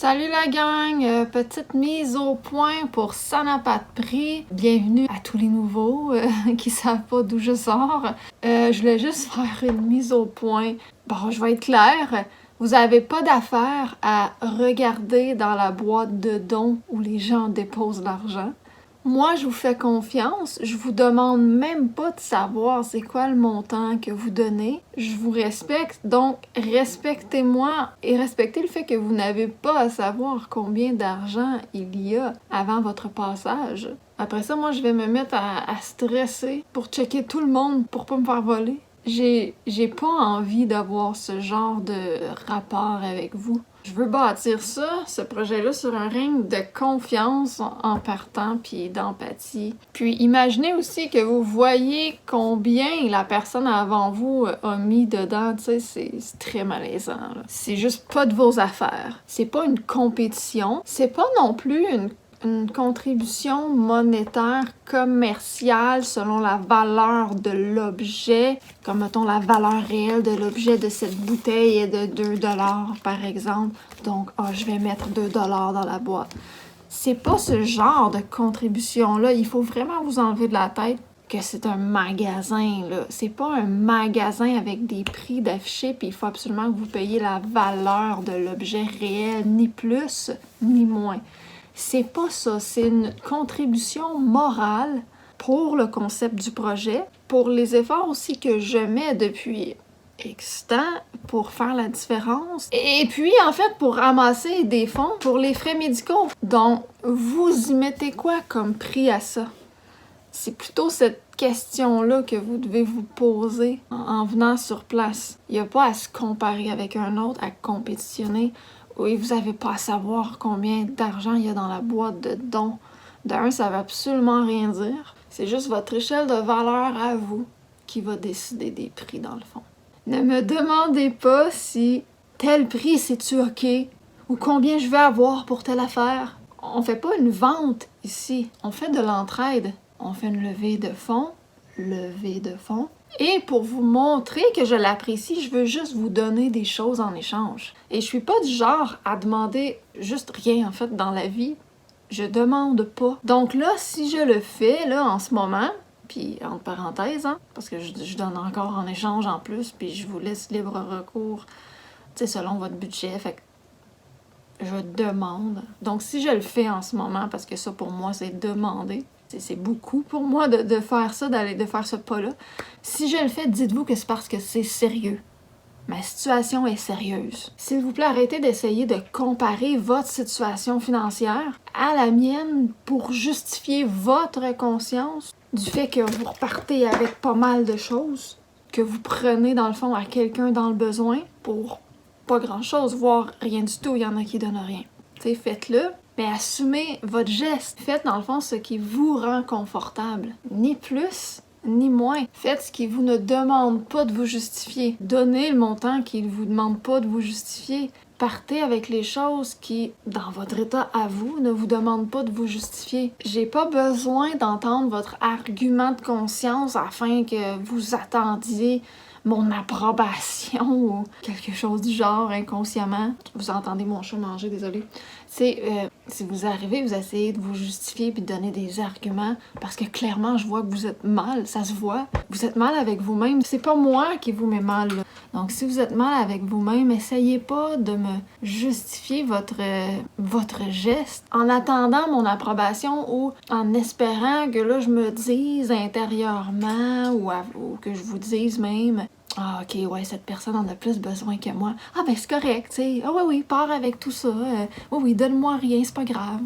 Salut la gang! Petite mise au point pour Ça n'a pas de prix. Bienvenue à tous les nouveaux qui savent pas d'où je sors. Je voulais juste faire une mise au point. Bon, je vais être claire. Vous n'avez pas d'affaire à regarder dans la boîte de dons où les gens déposent l'argent. Moi, je vous fais confiance. Je vous demande même pas de savoir c'est quoi le montant que vous donnez. Je vous respecte, donc respectez-moi et respectez le fait que vous n'avez pas à savoir combien d'argent il y a avant votre passage. Après ça, moi, je vais me mettre à stresser pour checker tout le monde pour pas me faire voler. J'ai pas envie d'avoir ce genre de rapport avec vous. Je veux bâtir ça, ce projet-là, sur un règne de confiance en partant, puis d'empathie. Puis imaginez aussi que vous voyez combien la personne avant vous a mis dedans, tu sais, c'est très malaisant, là. C'est juste pas de vos affaires. C'est pas une compétition, c'est pas non plus une contribution monétaire commerciale selon la valeur de l'objet, comme mettons la valeur réelle de l'objet de cette bouteille est de 2 $ par exemple. Donc, je vais mettre 2 $ dans la boîte. C'est pas ce genre de contribution-là. Il faut vraiment vous enlever de la tête que c'est un magasin, là. C'est pas un magasin avec des prix d'affichés, puis il faut absolument que vous payiez la valeur de l'objet réel, ni plus, ni moins. C'est pas ça, c'est une contribution morale pour le concept du projet, pour les efforts aussi que je mets depuis X temps pour faire la différence, et puis en fait pour ramasser des fonds pour les frais médicaux. Donc, vous y mettez quoi comme prix à ça? C'est plutôt cette question-là que vous devez vous poser en venant sur place. Il n'y a pas à se comparer avec un autre, à compétitionner. Oui, vous n'avez pas à savoir combien d'argent il y a dans la boîte de dons. D'un, ça ne veut absolument rien dire. C'est juste votre échelle de valeur à vous qui va décider des prix, dans le fond. Ne me demandez pas si tel prix, c'est-tu OK? Ou combien je vais avoir pour telle affaire. On fait pas une vente ici. On fait de l'entraide. On fait une levée de fonds. Et pour vous montrer que je l'apprécie, je veux juste vous donner des choses en échange. Et je suis pas du genre à demander juste rien, en fait, dans la vie. Je demande pas. Donc là, si je le fais, là, en ce moment, puis entre parenthèses, hein, parce que je donne encore en échange en plus, puis je vous laisse libre recours, tu sais, selon votre budget, fait que je demande. Donc si je le fais en ce moment, parce que ça, pour moi, c'est demander, c'est beaucoup pour moi de faire ça, de faire ce pas-là. Si je le fais, dites-vous que c'est parce que c'est sérieux. Ma situation est sérieuse. S'il vous plaît, arrêtez d'essayer de comparer votre situation financière à la mienne pour justifier votre conscience du fait que vous repartez avec pas mal de choses, que vous prenez dans le fond à quelqu'un dans le besoin pour pas grand-chose, voire rien du tout. Il y en a qui donnent rien. Tu sais, faites-le. Mais assumez votre geste. Faites dans le fond ce qui vous rend confortable. Ni plus, ni moins. Faites ce qui vous ne demande pas de vous justifier. Donnez le montant qui ne vous demande pas de vous justifier. Partez avec les choses qui, dans votre état à vous, ne vous demandent pas de vous justifier. J'ai pas besoin d'entendre votre argument de conscience afin que vous attendiez mon approbation ou quelque chose du genre inconsciemment. Vous entendez mon chat manger, désolé. Si vous arrivez, vous essayez de vous justifier puis de donner des arguments parce que clairement, je vois que vous êtes mal, ça se voit. Vous êtes mal avec vous-même. C'est pas moi qui vous mets mal, là. Donc, si vous êtes mal avec vous-même, essayez pas de me justifier votre geste en attendant mon approbation ou en espérant que là, je me dise intérieurement ou que je vous dise même « Ah, ok, ouais, cette personne en a plus besoin que moi. Ah, ben c'est correct, tu sais. Ah, oui, pars avec tout ça. Oui, donne-moi rien, c'est pas grave. »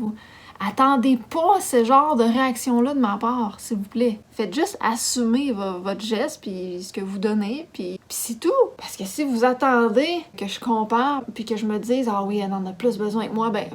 Attendez pas ce genre de réaction-là de ma part, s'il vous plaît. Faites juste assumer votre geste, puis ce que vous donnez, puis c'est tout. Parce que si vous attendez que je compare, puis que je me dise « Ah oui, elle en a plus besoin que moi », ben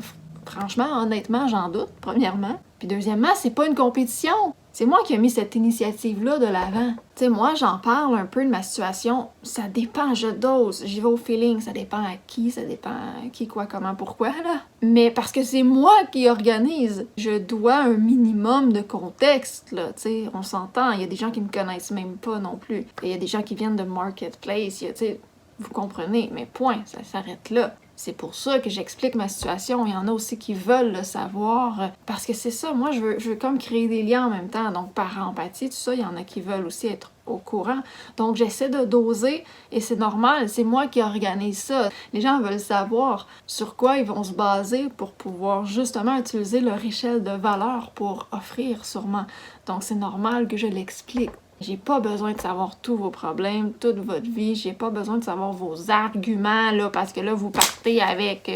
franchement, honnêtement, j'en doute, premièrement. Puis deuxièmement, c'est pas une compétition. C'est moi qui ai mis cette initiative-là de l'avant. Tu sais, moi, j'en parle un peu de ma situation. Ça dépend, je dose, j'y vais au feeling. Ça dépend à qui, ça dépend à qui, quoi, comment, pourquoi, là. Mais parce que c'est moi qui organise. Je dois un minimum de contexte, là, tu sais. On s'entend, il y a des gens qui me connaissent même pas non plus. Il y a des gens qui viennent de Marketplace, tu sais. Vous comprenez, mais point, ça s'arrête là. C'est pour ça que j'explique ma situation. Il y en a aussi qui veulent le savoir. Parce que c'est ça, moi, je veux comme créer des liens en même temps. Donc, par empathie, tout ça, il y en a qui veulent aussi être au courant. Donc, j'essaie de doser et c'est normal. C'est moi qui organise ça. Les gens veulent savoir sur quoi ils vont se baser pour pouvoir justement utiliser leur échelle de valeur pour offrir sûrement. Donc, c'est normal que je l'explique. J'ai pas besoin de savoir tous vos problèmes, toute votre vie. J'ai pas besoin de savoir vos arguments, là, parce que là, vous partez avec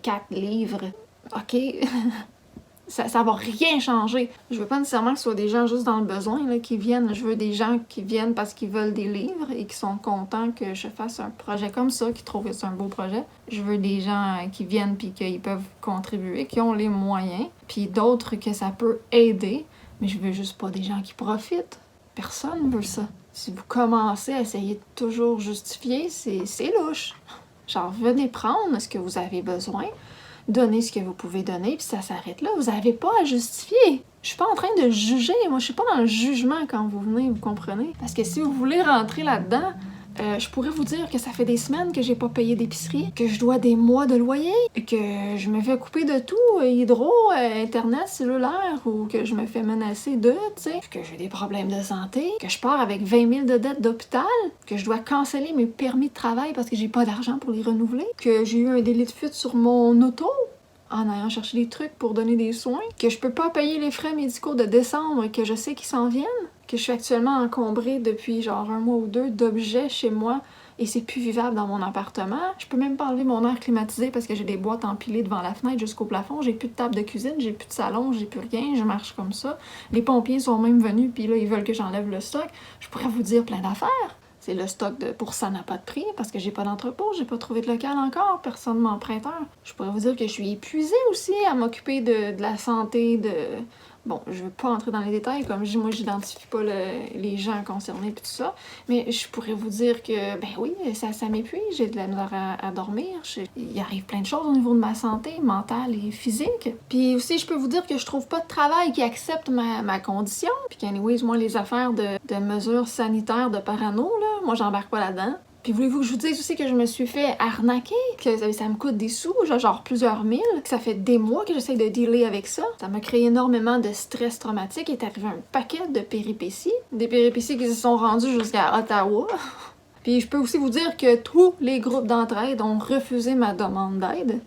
4 livres. OK? Ça va rien changer. Je veux pas nécessairement que ce soit des gens juste dans le besoin là, qui viennent. Je veux des gens qui viennent parce qu'ils veulent des livres et qui sont contents que je fasse un projet comme ça, qui trouvent que c'est un beau projet. Je veux des gens qui viennent puis qu'ils peuvent contribuer, qui ont les moyens, puis d'autres que ça peut aider. Mais je veux juste pas des gens qui profitent. Personne veut ça. Si vous commencez à essayer de toujours justifier, c'est louche. Genre, venez prendre ce que vous avez besoin, donnez ce que vous pouvez donner, puis ça s'arrête là. Vous n'avez pas à justifier. Je suis pas en train de juger. Moi, je suis pas dans le jugement quand vous venez, vous comprenez? Parce que si vous voulez rentrer là-dedans, je pourrais vous dire que ça fait des semaines que j'ai pas payé d'épicerie, que je dois des mois de loyer, que je me fais couper de tout, hydro, internet, cellulaire, ou que je me fais menacer de, tu sais, que j'ai des problèmes de santé, que je pars avec 20 000 de dettes d'hôpital, que je dois canceller mes permis de travail parce que j'ai pas d'argent pour les renouveler, que j'ai eu un délit de fuite sur mon auto, en allant chercher des trucs pour donner des soins, que je peux pas payer les frais médicaux de décembre, que je sais qu'ils s'en viennent, que je suis actuellement encombrée depuis genre 1 mois ou 2 d'objets chez moi et c'est plus vivable dans mon appartement. Je peux même pas enlever mon air climatisé parce que j'ai des boîtes empilées devant la fenêtre jusqu'au plafond, j'ai plus de table de cuisine, j'ai plus de salon, j'ai plus rien, je marche comme ça. Les pompiers sont même venus puis là ils veulent que j'enlève le stock. Je pourrais vous dire plein d'affaires. C'est le stock pour ça n'a pas de prix parce que j'ai pas d'entrepôt, j'ai pas trouvé de local encore, personne m'emprunteur. Je pourrais vous dire que je suis épuisée aussi à m'occuper de la santé, de... Bon, je veux pas entrer dans les détails, comme je dis, moi j'identifie pas les gens concernés pis tout ça, mais je pourrais vous dire que, ben oui, ça m'épuise, j'ai de la misère à dormir, il arrive plein de choses au niveau de ma santé mentale et physique. Puis aussi, je peux vous dire que je trouve pas de travail qui accepte ma condition, puis qu'anyways, moi les affaires de mesures sanitaires de parano, là, moi j'embarque pas là-dedans. Puis voulez-vous que je vous dise aussi que je me suis fait arnaquer, que ça me coûte des sous, genre plusieurs mille, que ça fait des mois que j'essaie de dealer avec ça. Ça m'a créé énormément de stress traumatique, il est arrivé un paquet de péripéties. Des péripéties qui se sont rendues jusqu'à Ottawa. Puis je peux aussi vous dire que tous les groupes d'entraide ont refusé ma demande d'aide.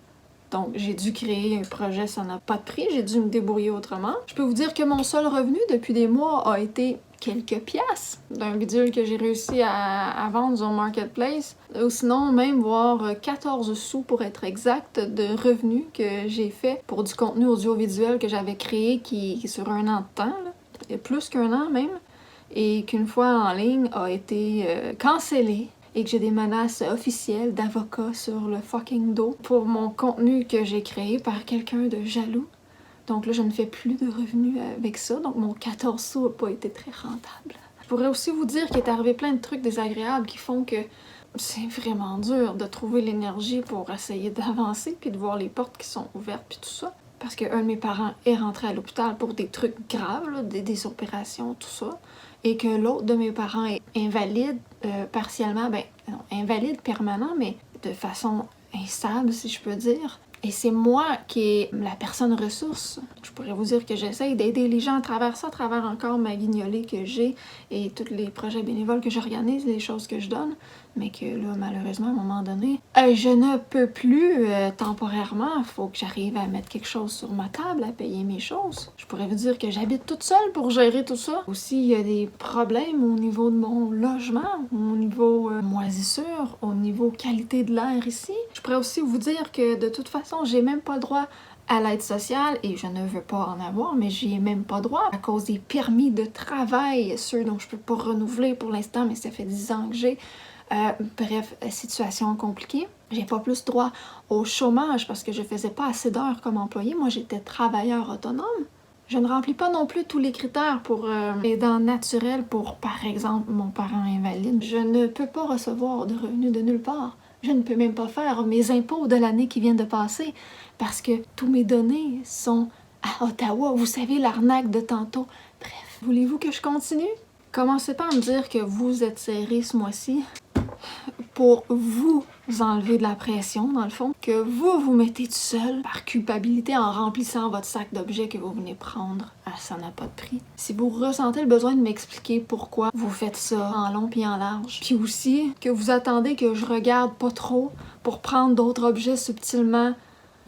Donc, j'ai dû créer un projet, ça n'a pas de prix, j'ai dû me débrouiller autrement. Je peux vous dire que mon seul revenu depuis des mois a été quelques piastres d'un bidule que j'ai réussi à vendre sur Marketplace. Ou sinon, même voir 14 sous pour être exact de revenus que j'ai fait pour du contenu audiovisuel que j'avais créé qui sur 1 an de temps, là, et plus qu'1 an même, et qu'une fois en ligne a été cancellé. Et que j'ai des menaces officielles d'avocats sur le fucking dos pour mon contenu que j'ai créé par quelqu'un de jaloux. Donc là, je ne fais plus de revenus avec ça, donc mon 14 sous n'a pas été très rentable. Je pourrais aussi vous dire qu'il est arrivé plein de trucs désagréables qui font que c'est vraiment dur de trouver l'énergie pour essayer d'avancer puis de voir les portes qui sont ouvertes puis tout ça. Parce qu'un de mes parents est rentré à l'hôpital pour des trucs graves, là, des opérations, tout ça. Et que l'autre de mes parents est invalide partiellement, ben non, invalide permanent, mais de façon instable, si je peux dire. Et c'est moi qui est la personne ressource. Je pourrais vous dire que j'essaye d'aider les gens à travers ça, à travers encore ma guignolée que j'ai et tous les projets bénévoles que j'organise, les choses que je donne. Mais que là, malheureusement, à un moment donné, je ne peux plus temporairement. Il faut que j'arrive à mettre quelque chose sur ma table, à payer mes choses. Je pourrais vous dire que j'habite toute seule pour gérer tout ça. Aussi, il y a des problèmes au niveau de mon logement, au niveau moisissure, au niveau qualité de l'air ici. Je pourrais aussi vous dire que de toute façon, j'ai même pas le droit à l'aide sociale, et je ne veux pas en avoir, mais j'y ai même pas droit à cause des permis de travail, ceux dont je peux pas renouveler pour l'instant, mais ça fait 10 ans que j'ai. Bref, situation compliquée. J'ai pas plus droit au chômage parce que je faisais pas assez d'heures comme employée. Moi, j'étais travailleur autonome. Je ne remplis pas non plus tous les critères pour aidant naturel pour, par exemple, mon parent invalide. Je ne peux pas recevoir de revenus de nulle part. Je ne peux même pas faire mes impôts de l'année qui vient de passer parce que tous mes données sont à Ottawa. Vous savez, l'arnaque de tantôt. Bref, voulez-vous que je continue? Commencez pas à me dire que vous êtes serré ce mois-ci. Pour vous vous enlever de la pression, dans le fond, que vous mettez tout seul par culpabilité en remplissant votre sac d'objets que vous venez prendre. Ça n'a pas de prix. Si vous ressentez le besoin de m'expliquer pourquoi vous faites ça en long puis en large, puis aussi que vous attendez que je regarde pas trop pour prendre d'autres objets subtilement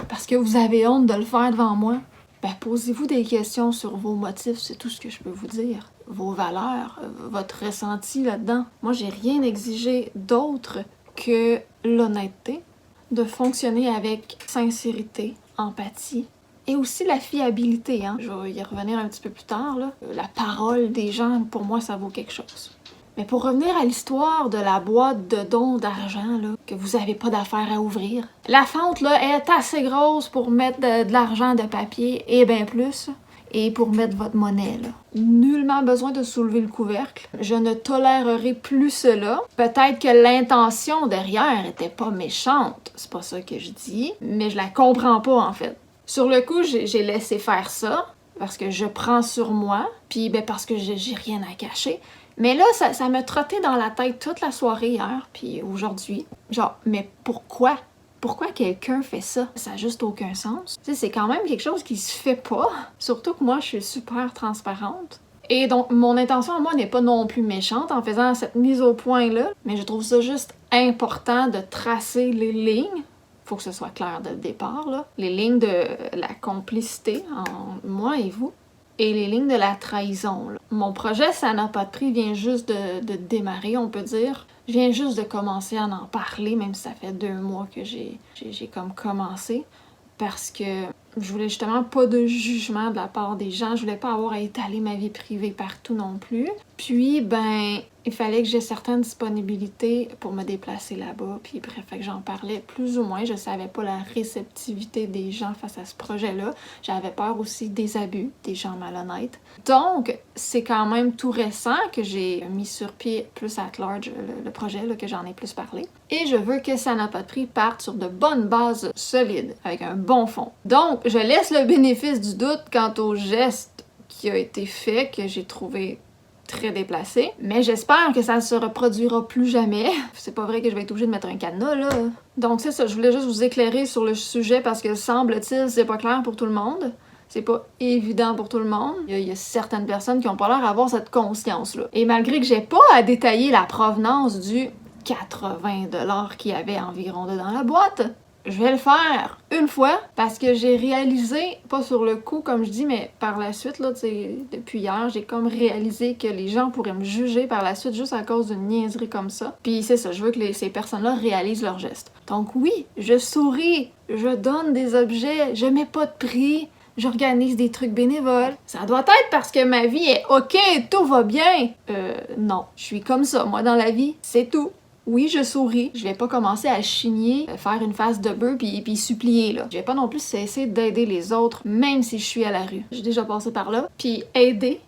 parce que vous avez honte de le faire devant moi, ben posez-vous des questions sur vos motifs, c'est tout ce que je peux vous dire. Vos valeurs, votre ressenti là-dedans. Moi, j'ai rien exigé d'autre que l'honnêteté, de fonctionner avec sincérité, empathie, et aussi la fiabilité. Je vais y revenir un petit peu plus tard. Là. La parole des gens, pour moi, ça vaut quelque chose. Mais pour revenir à l'histoire de la boîte de dons d'argent là, que vous n'avez pas d'affaire à ouvrir, la fente là, est assez grosse pour mettre de l'argent de papier et bien plus. Et pour mettre votre monnaie, là. Nullement besoin de soulever le couvercle. Je ne tolérerai plus cela. Peut-être que l'intention derrière était pas méchante, c'est pas ça que je dis, mais je la comprends pas en fait. Sur le coup, j'ai laissé faire ça, parce que je prends sur moi, puis parce que j'ai rien à cacher. Mais là, ça me trottait dans la tête toute la soirée hier, puis aujourd'hui. Genre, mais pourquoi? Pourquoi quelqu'un fait ça? Ça n'a juste aucun sens. Tu sais, c'est quand même quelque chose qui se fait pas. Surtout que moi, je suis super transparente. Et donc, mon intention à moi n'est pas non plus méchante en faisant cette mise au point-là, mais je trouve ça juste important de tracer les lignes. Faut que ce soit clair dès le départ, là. Les lignes de la complicité entre moi et vous. Et les lignes de la trahison. Là. Mon projet, ça n'a pas de prix, vient juste de démarrer, on peut dire. Je viens juste de commencer à en parler, même si ça fait 2 mois que j'ai comme commencé. Parce que je voulais justement pas de jugement de la part des gens. Je voulais pas avoir à étaler ma vie privée partout non plus. Puis, il fallait que j'ai certaines disponibilités pour me déplacer là-bas. Puis bref, fait que j'en parlais plus ou moins. Je savais pas la réceptivité des gens face à ce projet-là. J'avais peur aussi des abus, des gens malhonnêtes. Donc, c'est quand même tout récent que j'ai mis sur pied plus at large le projet, là, que j'en ai plus parlé. Et je veux que ça n'a pas de prix parte sur de bonnes bases solides, avec un bon fond. Donc, je laisse le bénéfice du doute quant au geste qui a été fait, que j'ai trouvé très déplacé, mais j'espère que ça ne se reproduira plus jamais. C'est pas vrai que je vais être obligée de mettre un cadenas, là. Donc c'est ça, je voulais juste vous éclairer sur le sujet parce que semble-t-il, c'est pas clair pour tout le monde. C'est pas évident pour tout le monde. Il y a certaines personnes qui ont pas l'air d'avoir cette conscience-là. Et malgré que j'ai pas à détailler la provenance du 80$ qu'il y avait environ dedans la boîte, je vais le faire une fois parce que j'ai réalisé, pas sur le coup comme je dis, mais par la suite, là, depuis hier, j'ai comme réalisé que les gens pourraient me juger par la suite juste à cause d'une niaiserie comme ça. Puis c'est ça, je veux que ces personnes-là réalisent leurs gestes. Donc oui, je souris, je donne des objets, je mets pas de prix, j'organise des trucs bénévoles. Ça doit être parce que ma vie est OK, tout va bien. Non, je suis comme ça, moi, dans la vie, c'est tout. Oui, je souris. Je vais pas commencer à chigner, faire une face de bœuf puis supplier, là. Je vais pas non plus cesser d'aider les autres, même si je suis à la rue. J'ai déjà passé par là. Puis aider,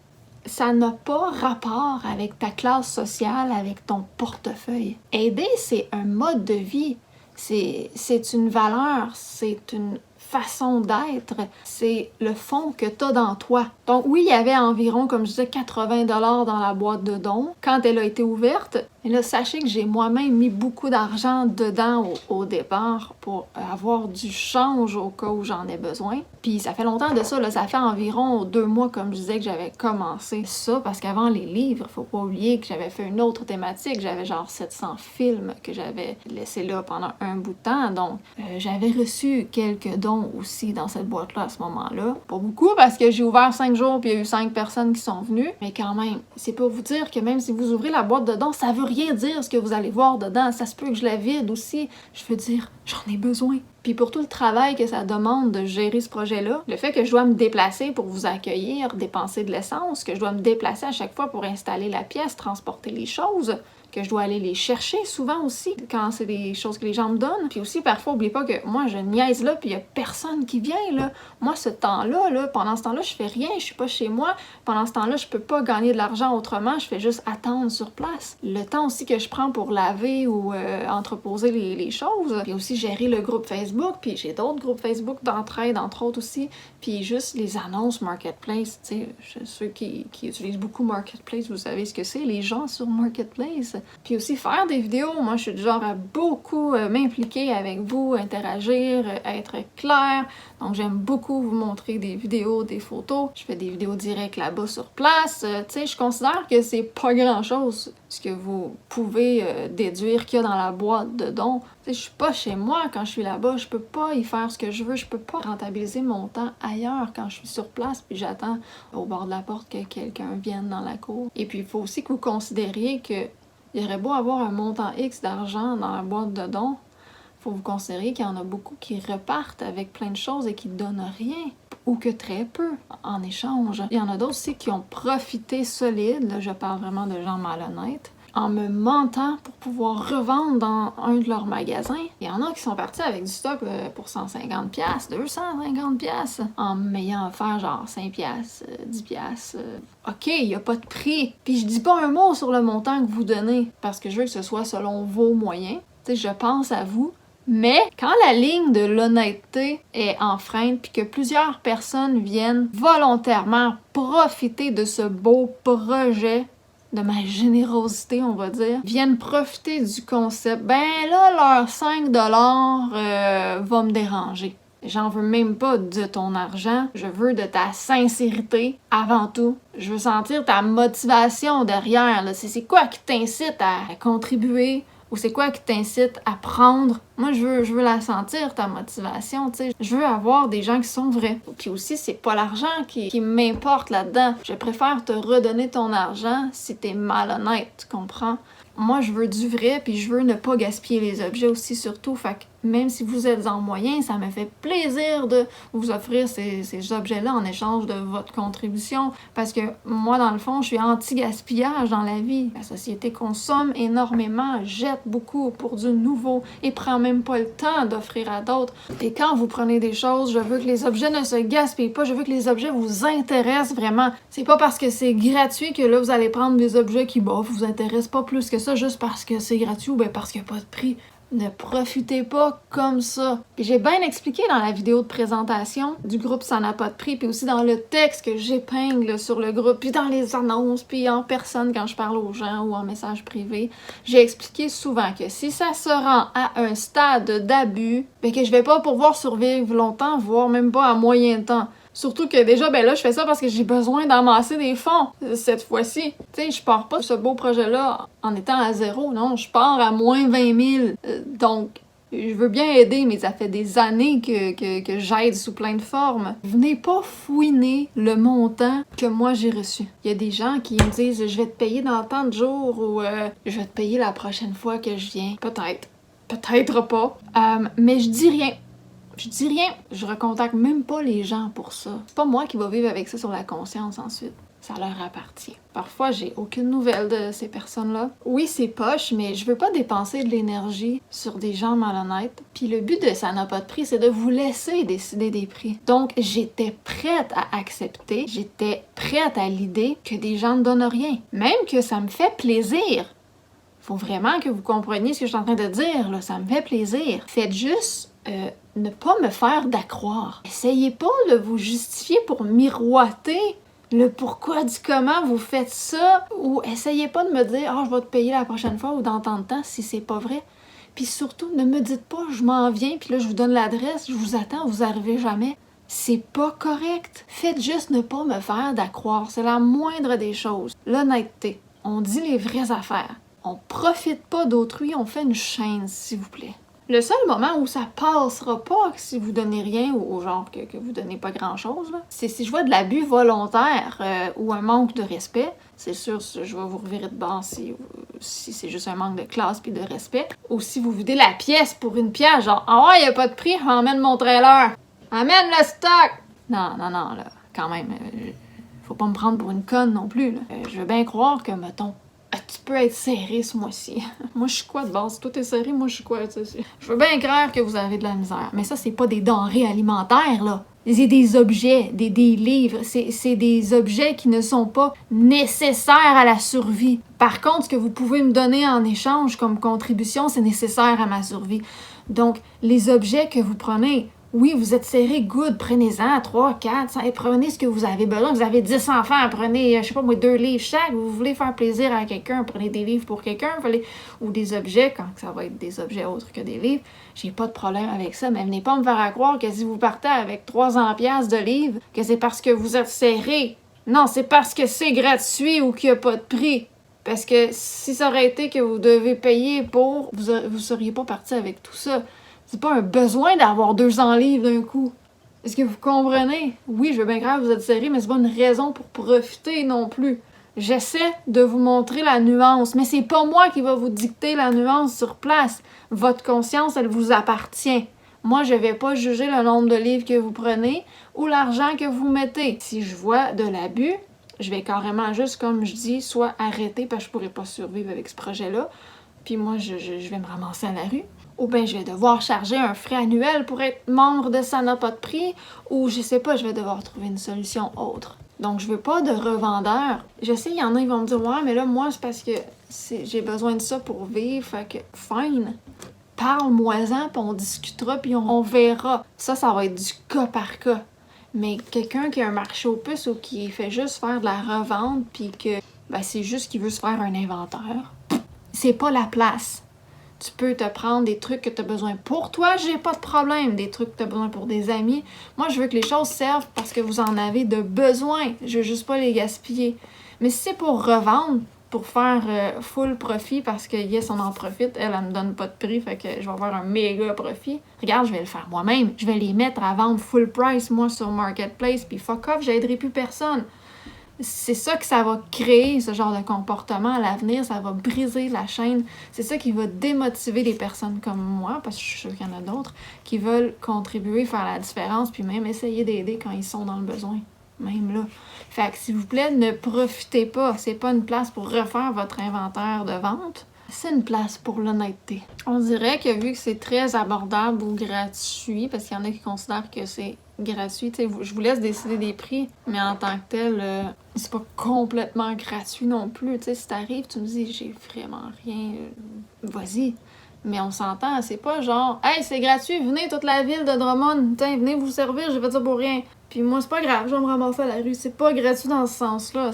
ça n'a pas rapport avec ta classe sociale, avec ton portefeuille. Aider, c'est un mode de vie. C'est une valeur, c'est une façon d'être, c'est le fond que t'as dans toi. Donc oui, il y avait environ, comme je disais, 80$ dans la boîte de dons quand elle a été ouverte. Et là, sachez que j'ai moi-même mis beaucoup d'argent dedans au départ pour avoir du change au cas où j'en ai besoin. Puis ça fait longtemps de ça, là, ça fait environ 2 mois, comme je disais, que j'avais commencé ça, parce qu'avant les livres, faut pas oublier que j'avais fait une autre thématique, j'avais genre 700 films que j'avais laissés là pendant un bout de temps, donc j'avais reçu quelques dons aussi dans cette boîte-là à ce moment-là. Pas beaucoup, parce que j'ai ouvert 5 jours puis il y a eu 5 personnes qui sont venues, mais quand même, c'est pour vous dire que même si vous ouvrez la boîte de dons, ça veut rien dire ce que vous allez voir dedans, ça se peut que je la vide aussi, je veux dire, j'en ai besoin. Puis pour tout le travail que ça demande de gérer ce projet-là, le fait que je dois me déplacer pour vous accueillir, dépenser de l'essence, que je dois me déplacer à chaque fois pour installer la pièce, transporter les choses, que je dois aller les chercher souvent aussi quand c'est des choses que les gens me donnent. Puis aussi, parfois, n'oubliez pas que moi, je niaise là, puis il y a personne qui vient, là. Moi, ce temps-là, là, pendant ce temps-là, je fais rien, je suis pas chez moi. Pendant ce temps-là, je peux pas gagner de l'argent autrement, je fais juste attendre sur place. Le temps aussi que je prends pour laver ou entreposer les choses, puis aussi gérer le groupe Facebook, puis j'ai d'autres groupes Facebook d'entraide, entre autres aussi, puis juste les annonces Marketplace, tu sais, ceux qui utilisent beaucoup Marketplace, vous savez ce que c'est, les gens sur Marketplace. Puis aussi faire des vidéos, moi je suis du genre à beaucoup m'impliquer avec vous, interagir, être claire. Donc j'aime beaucoup vous montrer des vidéos, des photos. Je fais des vidéos directes là-bas sur place. Tu sais, je considère que c'est pas grand-chose ce que vous pouvez déduire qu'il y a dans la boîte de dons. Tu sais, je suis pas chez moi quand je suis là-bas, je peux pas y faire ce que je veux, je peux pas rentabiliser mon temps ailleurs quand je suis sur place puis j'attends au bord de la porte que quelqu'un vienne dans la cour. Et puis il faut aussi que vous considériez que il aurait beau avoir un montant X d'argent dans la boîte de dons, faut vous considérer qu'il y en a beaucoup qui repartent avec plein de choses et qui donnent rien ou que très peu en échange. Il y en a d'autres aussi qui ont profité solide, là je parle vraiment de gens malhonnêtes, en me mentant pour pouvoir revendre dans un de leurs magasins. Il y en a qui sont partis avec du stock pour 150$, 250$, en m'ayant offert genre 5$, 10$. OK, il n'y a pas de prix. Puis je dis pas un mot sur le montant que vous donnez, parce que je veux que ce soit selon vos moyens. Tu sais, je pense à vous. Mais quand la ligne de l'honnêteté est enfreinte puis que plusieurs personnes viennent volontairement profiter de ce beau projet, de ma générosité, on va dire, viennent profiter du concept, ben là, leur 5$ va me déranger. J'en veux même pas de ton argent, je veux de ta sincérité avant tout. Je veux sentir ta motivation derrière. Là. C'est quoi qui t'incite à contribuer? Ou c'est quoi qui t'incite à prendre? Moi, je veux la sentir, ta motivation, tu sais. Je veux avoir des gens qui sont vrais. Puis aussi, c'est pas l'argent qui m'importe là-dedans. Je préfère te redonner ton argent si t'es malhonnête, tu comprends? Moi, je veux du vrai, puis je veux ne pas gaspiller les objets aussi, surtout. Fait que même si vous êtes en moyen, ça me fait plaisir de vous offrir ces objets-là en échange de votre contribution. Parce que moi, dans le fond, je suis anti-gaspillage dans la vie. La société consomme énormément, jette beaucoup pour du nouveau et prend même pas le temps d'offrir à d'autres. Et quand vous prenez des choses, je veux que les objets ne se gaspillent pas, je veux que les objets vous intéressent vraiment. C'est pas parce que c'est gratuit que là, vous allez prendre des objets qui, vous intéressent pas plus que ça, juste parce que c'est gratuit ou bien parce qu'il n'y a pas de prix. Ne profitez pas comme ça. Puis j'ai bien expliqué dans la vidéo de présentation du groupe Ça n'a pas de prix, puis aussi dans le texte que j'épingle sur le groupe, puis dans les annonces, puis en personne quand je parle aux gens ou en message privé. J'ai expliqué souvent que si ça se rend à un stade d'abus, ben que je vais pas pouvoir survivre longtemps, voire même pas à moyen temps. Surtout que déjà, ben là, je fais ça parce que j'ai besoin d'amasser des fonds cette fois-ci. Tu sais, je pars pas ce beau projet-là en étant à zéro, non, je pars à moins 20 000. Donc, je veux bien aider, mais ça fait des années que j'aide sous plein de formes. Venez pas fouiner le montant que moi j'ai reçu. Il y a des gens qui me disent « Je vais te payer dans tant de jours » ou « Je vais te payer la prochaine fois que je viens. » Peut-être. Peut-être pas. Mais je dis rien. Je dis rien, je recontacte même pas les gens pour ça. C'est pas moi qui va vivre avec ça sur la conscience ensuite. Ça leur appartient. Parfois, j'ai aucune nouvelle de ces personnes-là. Oui, c'est poche, mais je veux pas dépenser de l'énergie sur des gens malhonnêtes. Puis le but de Ça n'a pas de prix, c'est de vous laisser décider des prix. Donc, j'étais prête à accepter, j'étais prête à l'idée que des gens ne donnent rien. Même que ça me fait plaisir. Faut vraiment que vous compreniez ce que je suis en train de dire, là. Ça me fait plaisir. Faites juste ne pas me faire d'accroire. Essayez pas de vous justifier pour miroiter le pourquoi du comment vous faites ça, ou essayez pas de me dire « Ah, je vais te payer la prochaine fois » ou dans tant de temps si c'est pas vrai. Puis surtout, ne me dites pas « Je m'en viens, puis là, je vous donne l'adresse, je vous attends, vous arrivez jamais ». C'est pas correct. Faites juste ne pas me faire d'accroire. C'est la moindre des choses. L'honnêteté. On dit les vraies affaires. On profite pas d'autrui, on fait une chaîne, s'il vous plaît. Le seul moment où ça passera pas si vous donnez rien ou genre que vous donnez pas grand-chose, c'est si je vois de l'abus volontaire ou un manque de respect. C'est sûr, je vais vous revirer de bord si c'est juste un manque de classe puis de respect. Ou si vous videz la pièce pour une pièce, genre « Ah ouais, y a pas de prix, emmène mon trailer! Amène le stock! » Non, là, quand même, faut pas me prendre pour une conne non plus, là. Je veux bien croire que, mettons, tu peux être serré ce mois-ci. Moi, je suis quoi de base? Toi, t'es serré, moi, je suis quoi? Je veux bien croire que vous avez de la misère. Mais ça, c'est pas des denrées alimentaires, là. C'est des objets, des livres. C'est des objets qui ne sont pas nécessaires à la survie. Par contre, ce que vous pouvez me donner en échange comme contribution, c'est nécessaire à ma survie. Donc, les objets que vous prenez, Oui, vous êtes serré, good, prenez-en 3, 4, 5, prenez ce que vous avez besoin. Vous avez 10 enfants, prenez, je sais pas moi, 2 livres chaque. Vous voulez faire plaisir à quelqu'un, prenez des livres pour quelqu'un, ou des objets, quand ça va être des objets autres que des livres. J'ai pas de problème avec ça, mais venez pas me faire croire que si vous partez avec 300$ de livres, que c'est parce que vous êtes serré. Non, c'est parce que c'est gratuit ou qu'il n'y a pas de prix. Parce que si ça aurait été que vous devez payer pour, vous seriez pas parti avec tout ça. C'est pas un besoin d'avoir 200 livres d'un coup. Est-ce que vous comprenez? Oui, je veux bien grave, vous êtes serré, mais c'est pas une raison pour profiter non plus. J'essaie de vous montrer la nuance, mais c'est pas moi qui va vous dicter la nuance sur place. Votre conscience, elle vous appartient. Moi, je vais pas juger le nombre de livres que vous prenez ou l'argent que vous mettez. Si je vois de l'abus, je vais carrément juste, comme je dis, soit arrêter parce que je pourrais pas survivre avec ce projet-là, puis moi, je vais me ramasser à la rue. Ou bien je vais devoir charger un frais annuel pour être membre de Ça n'a pas de prix, ou je sais pas, je vais devoir trouver une solution autre. Donc je veux pas de revendeur. Je sais, il y en a, ils vont me dire « Ouais, mais là, moi, c'est parce que j'ai besoin de ça pour vivre, fait que fine. Parle-moi-en, puis on discutera, puis on verra. » Ça va être du cas par cas. Mais quelqu'un qui a un marché aux puces ou qui fait juste faire de la revente, puis que c'est juste qu'il veut se faire un inventaire, c'est pas la place. Tu peux te prendre des trucs que tu as besoin pour toi, j'ai pas de problème. Des trucs que tu as besoin pour des amis. Moi, je veux que les choses servent parce que vous en avez de besoin. Je veux juste pas les gaspiller. Mais si c'est pour revendre, pour faire full profit parce que yes, on en profite, elle me donne pas de prix, fait que je vais avoir un méga profit. Regarde, je vais le faire moi-même. Je vais les mettre à vendre full price, moi, sur Marketplace, puis fuck off, j'aiderai plus personne. C'est ça que ça va créer, ce genre de comportement à l'avenir, ça va briser la chaîne. C'est ça qui va démotiver les personnes comme moi, parce que je suis sûre qu'il y en a d'autres, qui veulent contribuer, faire la différence, puis même essayer d'aider quand ils sont dans le besoin. Même là. Fait que s'il vous plaît, ne profitez pas. C'est pas une place pour refaire votre inventaire de vente. C'est une place pour l'honnêteté. On dirait que vu que c'est très abordable ou gratuit, parce qu'il y en a qui considèrent que c'est gratuit, je vous laisse décider des prix, mais en tant que tel, c'est pas complètement gratuit non plus. Si t'arrives, tu me dis j'ai vraiment rien, vas-y. Mais on s'entend, c'est pas genre hey, c'est gratuit, venez toute la ville de Drummond, venez vous servir, j'ai fait ça pour rien. Puis moi, c'est pas grave, je vais me ramasser à la rue. C'est pas gratuit dans ce sens-là,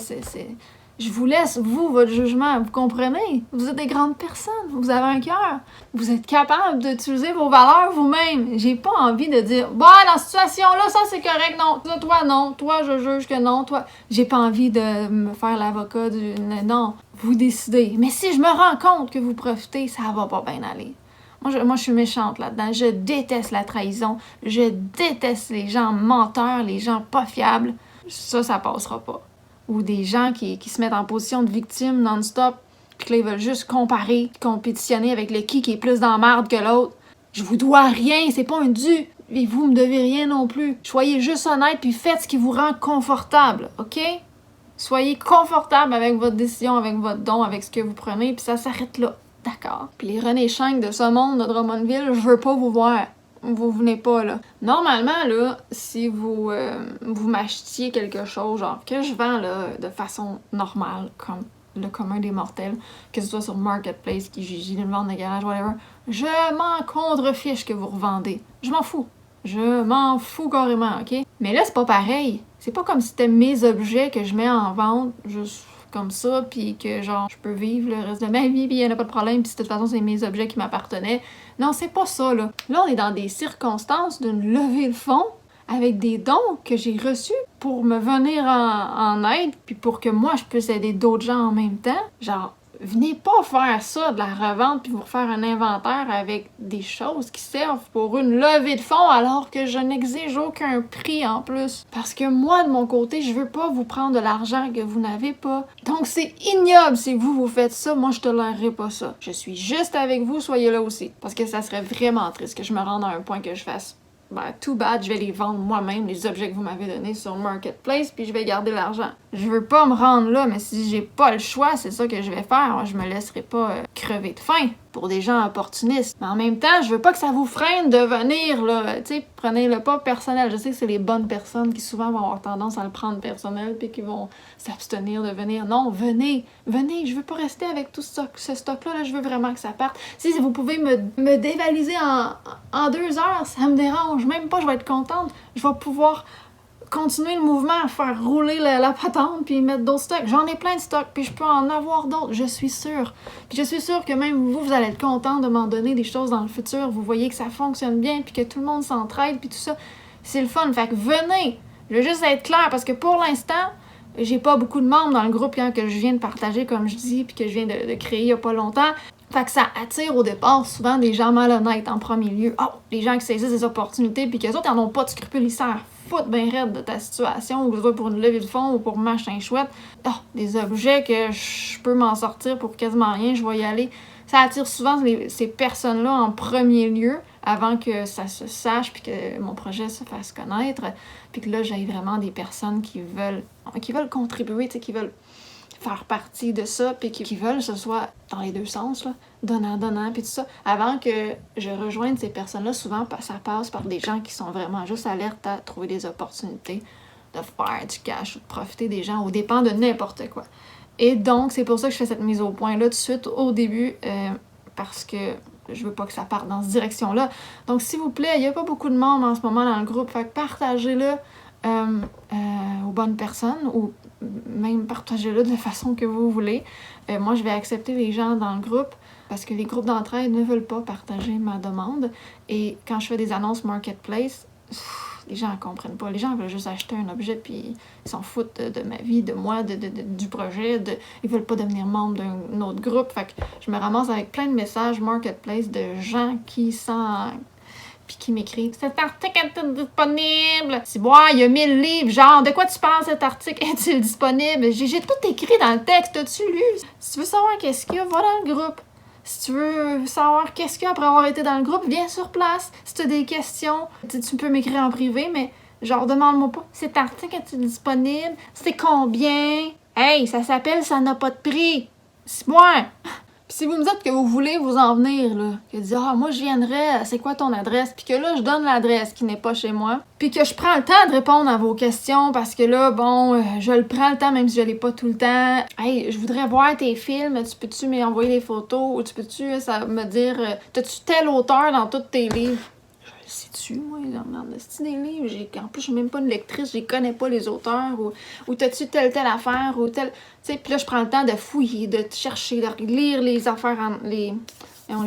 Je vous laisse, vous, votre jugement. Vous comprenez? Vous êtes des grandes personnes. Vous avez un cœur. Vous êtes capable d'utiliser vos valeurs vous-même. J'ai pas envie de dire « Bah, dans cette situation-là, ça c'est correct. Non, toi, non. Toi, je juge que non. Toi, j'ai pas envie de me faire l'avocat du... Non, vous décidez. Mais si je me rends compte que vous profitez, ça va pas bien aller. Moi, je suis méchante là-dedans. Je déteste la trahison. Je déteste les gens menteurs, les gens pas fiables. Ça passera pas. Ou des gens qui se mettent en position de victime non-stop, puis que là, ils veulent juste comparer, compétitionner avec le qui est plus dans la merde que l'autre. Je vous dois rien, c'est pas un dû. Et vous me devez rien non plus. Soyez juste honnête, puis faites ce qui vous rend confortable, OK? Soyez confortable avec votre décision, avec votre don, avec ce que vous prenez, puis ça s'arrête là. D'accord. Puis les René Schenk de ce monde de Drummondville, je veux pas vous voir. Vous venez pas, là. Normalement, là, si vous m'achetiez quelque chose, genre, que je vends, là, de façon normale, comme le commun des mortels, que ce soit sur Marketplace, Kijiji, une vente de garage, whatever, je m'en contrefiche que vous revendez. Je m'en fous. Je m'en fous carrément, OK? Mais là, c'est pas pareil. C'est pas comme si c'était mes objets que je mets en vente, juste comme ça, puis que genre je peux vivre le reste de ma vie, puis il n'y en a pas de problème, puis de toute façon c'est mes objets qui m'appartenaient. Non, c'est pas ça, là. Là, on est dans des circonstances d'une levée de fonds avec des dons que j'ai reçus pour me venir en aide, puis pour que moi je puisse aider d'autres gens en même temps. Genre, venez pas faire ça, de la revente, puis vous refaire un inventaire avec des choses qui servent pour une levée de fonds alors que je n'exige aucun prix en plus. Parce que moi, de mon côté, je veux pas vous prendre de l'argent que vous n'avez pas. Donc c'est ignoble si vous faites ça, moi je tolérerai pas ça. Je suis juste avec vous, soyez là aussi. Parce que ça serait vraiment triste que je me rende à un point que je fasse too bad, je vais les vendre moi-même, les objets que vous m'avez donnés sur Marketplace, puis je vais garder l'argent. Je veux pas me rendre là, mais si j'ai pas le choix, c'est ça que je vais faire. Je me laisserai pas crever de faim. pour des gens opportunistes. Mais en même temps, je veux pas que ça vous freine de venir, là. Tu sais, prenez-le pas personnel. Je sais que c'est les bonnes personnes qui souvent vont avoir tendance à le prendre personnel puis qui vont s'abstenir de venir. Non, venez, venez. Je veux pas rester avec tout ce stock-là. Là. Je veux vraiment que ça parte. Si vous pouvez me dévaliser en 2 heures, ça me dérange. Même pas, je vais être contente. Je vais pouvoir continuer le mouvement, à faire rouler la patente, puis mettre d'autres stocks. J'en ai plein de stocks, puis je peux en avoir d'autres, je suis sûre. Puis je suis sûre que même vous allez être content de m'en donner des choses dans le futur. Vous voyez que ça fonctionne bien, puis que tout le monde s'entraide, puis tout ça. C'est le fun. Fait que venez! Je veux juste être claire, parce que pour l'instant, j'ai pas beaucoup de membres dans le groupe hein, que je viens de partager, comme je dis, puis que je viens de créer il y a pas longtemps. Fait que ça attire au départ souvent des gens malhonnêtes en premier lieu. Oh, les gens qui saisissent des opportunités, puis qu'eux autres, ils n'en ont pas de scrupules, ils s'en foutent bien raide de ta situation, ou que ce soit pour une levée de fonds ou pour machin chouette. Oh, des objets que je peux m'en sortir pour quasiment rien, je vais y aller. Ça attire souvent ces personnes-là en premier lieu, avant que ça se sache, puis que mon projet se fasse connaître, puis que là, j'ai vraiment des personnes qui veulent contribuer, tu sais, qui veulent faire partie de ça, puis qui veulent que ce soit dans les deux sens, là, donnant, puis tout ça. Avant que je rejoigne ces personnes-là, souvent, ça passe par des gens qui sont vraiment juste alertes à trouver des opportunités, de faire du cash ou de profiter des gens, au dépend de n'importe quoi. Et donc, c'est pour ça que je fais cette mise au point-là tout de suite au début, parce que je veux pas que ça parte dans cette direction-là. Donc, s'il vous plaît, il n'y a pas beaucoup de monde en ce moment dans le groupe, fait que partagez-le aux bonnes personnes ou même partagez-le de la façon que vous voulez. Moi, je vais accepter les gens dans le groupe parce que les groupes d'entraide ne veulent pas partager ma demande. Et quand je fais des annonces marketplace, les gens ne comprennent pas. Les gens veulent juste acheter un objet puis ils s'en foutent de ma vie, de moi, du projet. Ils veulent pas devenir membre d'un autre groupe. Fait que je me ramasse avec plein de messages marketplace de gens qui sont... puis qui m'écrivent « Cet article est-il disponible? » Si bois, il y a 1000 livres, genre, de quoi tu penses cet article est-il disponible? J'ai tout écrit dans le texte, as-tu lu? Si tu veux savoir qu'est-ce qu'il y a, va dans le groupe. Si tu veux savoir qu'est-ce qu'il y a après avoir été dans le groupe, viens sur place. Si tu as des questions, tu peux m'écrire en privé, mais genre, demande-moi pas « Cet article est-il disponible? C'est combien? » Hey, ça s'appelle « Ça n'a pas de prix. » Si bois! Puis si vous me dites que vous voulez vous en venir, là, que dire « Ah, moi, je viendrais, c'est quoi ton adresse? » Puis que là, je donne l'adresse qui n'est pas chez moi. Puis que je prends le temps de répondre à vos questions parce que là, bon, je le prends le temps même si je l'ai pas tout le temps. « Hey, je voudrais voir tes films, tu peux-tu m'envoyer les photos? Ou tu peux-tu me dire, t'as-tu tel auteur dans tous tes livres? » Sais-tu, moi, dans le style des livres, en plus, je suis même pas une lectrice, je les connais pas, les auteurs, ou t'as-tu telle affaire, ou telle... Tu sais, puis là, je prends le temps de fouiller, de chercher, de lire les affaires, les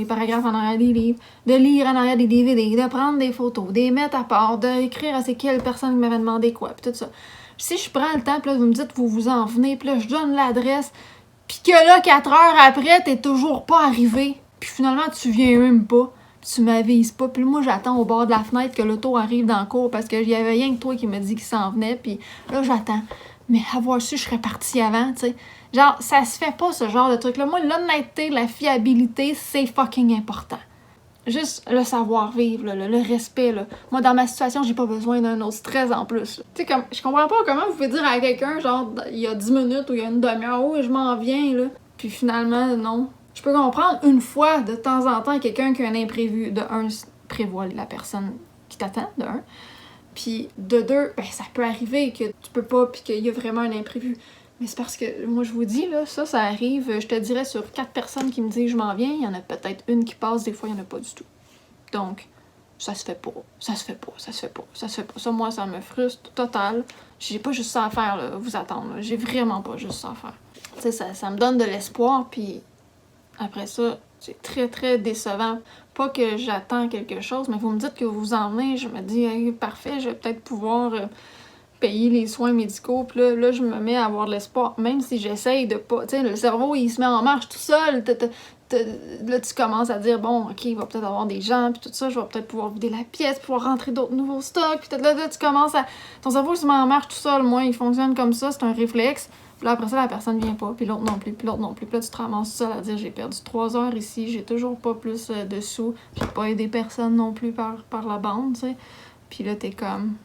paragraphes en arrière des livres, de lire en arrière des DVD, de prendre des photos, de les mettre à part, d'écrire à c'est quelle personne qui m'avait demandé quoi, puis tout ça. Si je prends le temps, puis là, vous me dites, vous vous en venez, puis là, je donne l'adresse, puis que là, 4 heures après, t'es toujours pas arrivé, puis finalement, tu viens même pas. Tu m'avises pas. Puis moi, j'attends au bord de la fenêtre que l'auto arrive dans le cours parce qu'il y avait rien que toi qui me dit qu'il s'en venait. Puis là, j'attends. Mais avoir su, je serais partie avant, tu sais. Genre, ça se fait pas, ce genre de truc-là. Moi, l'honnêteté, la fiabilité, c'est fucking important. Juste le savoir-vivre, le respect, là. Moi, dans ma situation, j'ai pas besoin d'un autre stress en plus. Tu sais, comme, je comprends pas comment vous pouvez dire à quelqu'un, genre, il y a 10 minutes ou il y a une demi-heure, oh, je m'en viens, là. Puis finalement, non. Je peux comprendre une fois, de temps en temps, quelqu'un qui a un imprévu. De un, prévoit la personne qui t'attend, de un. Puis de deux, ben ça peut arriver que tu peux pas puis qu'il y a vraiment un imprévu. Mais c'est parce que, moi je vous dis, là, ça arrive, je te dirais, sur 4 personnes qui me disent je m'en viens, il y en a peut-être une qui passe, des fois il y en a pas du tout. Donc, ça se fait pas. Ça, moi, ça me frustre total. J'ai pas juste ça à faire, là, vous attendre. Là. J'ai vraiment pas juste ça à faire. Tu sais, ça me donne de l'espoir, puis après ça, c'est très, très décevant. Pas que j'attends quelque chose, mais vous me dites que vous en venez, je me dis, hey, parfait, je vais peut-être pouvoir payer les soins médicaux. Puis là, je me mets à avoir de l'espoir, même si j'essaye de pas... Tu sais, le cerveau, il se met en marche tout seul. Là, tu commences à dire, bon, OK, il va peut-être avoir des gens, puis tout ça, je vais peut-être pouvoir vider la pièce, pouvoir rentrer d'autres nouveaux stocks. Puis là, tu commences à... Ton cerveau, il se met en marche tout seul. Moi, il fonctionne comme ça, c'est un réflexe. Puis là, après ça, la personne vient pas, puis l'autre non plus, puis l'autre non plus. Puis là, tu te ramasses seul à dire, j'ai perdu 3 heures ici, j'ai toujours pas plus de sous, j'ai pas aidé personne non plus par la bande, tu sais. Puis là, t'es comme,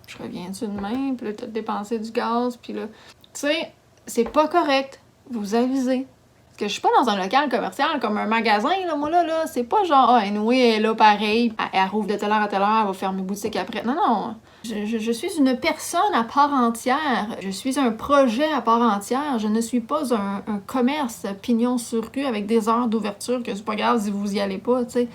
je reviens-tu demain? Puis là, t'as dépensé du gaz, puis là... Tu sais, c'est pas correct. Vous avisez. Parce que je suis pas dans un local commercial comme un magasin, là. Moi, là, c'est pas genre, ah, anyway, elle est là, pareil, elle rouvre de telle heure à telle heure, elle va fermer boutique après. Non, non. Je suis une personne à part entière. Je suis un projet à part entière. Je ne suis pas un commerce pignon sur rue avec des heures d'ouverture que c'est pas grave si vous y allez pas, tu sais.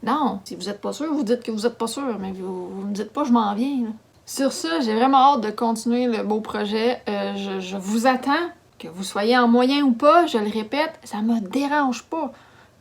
Non. Si vous êtes pas sûr, vous dites que vous êtes pas sûr, mais vous me dites pas je m'en viens, là. Sur ça, j'ai vraiment hâte de continuer le beau projet. Je vous attends. Que vous soyez en moyen ou pas, je le répète, ça me dérange pas.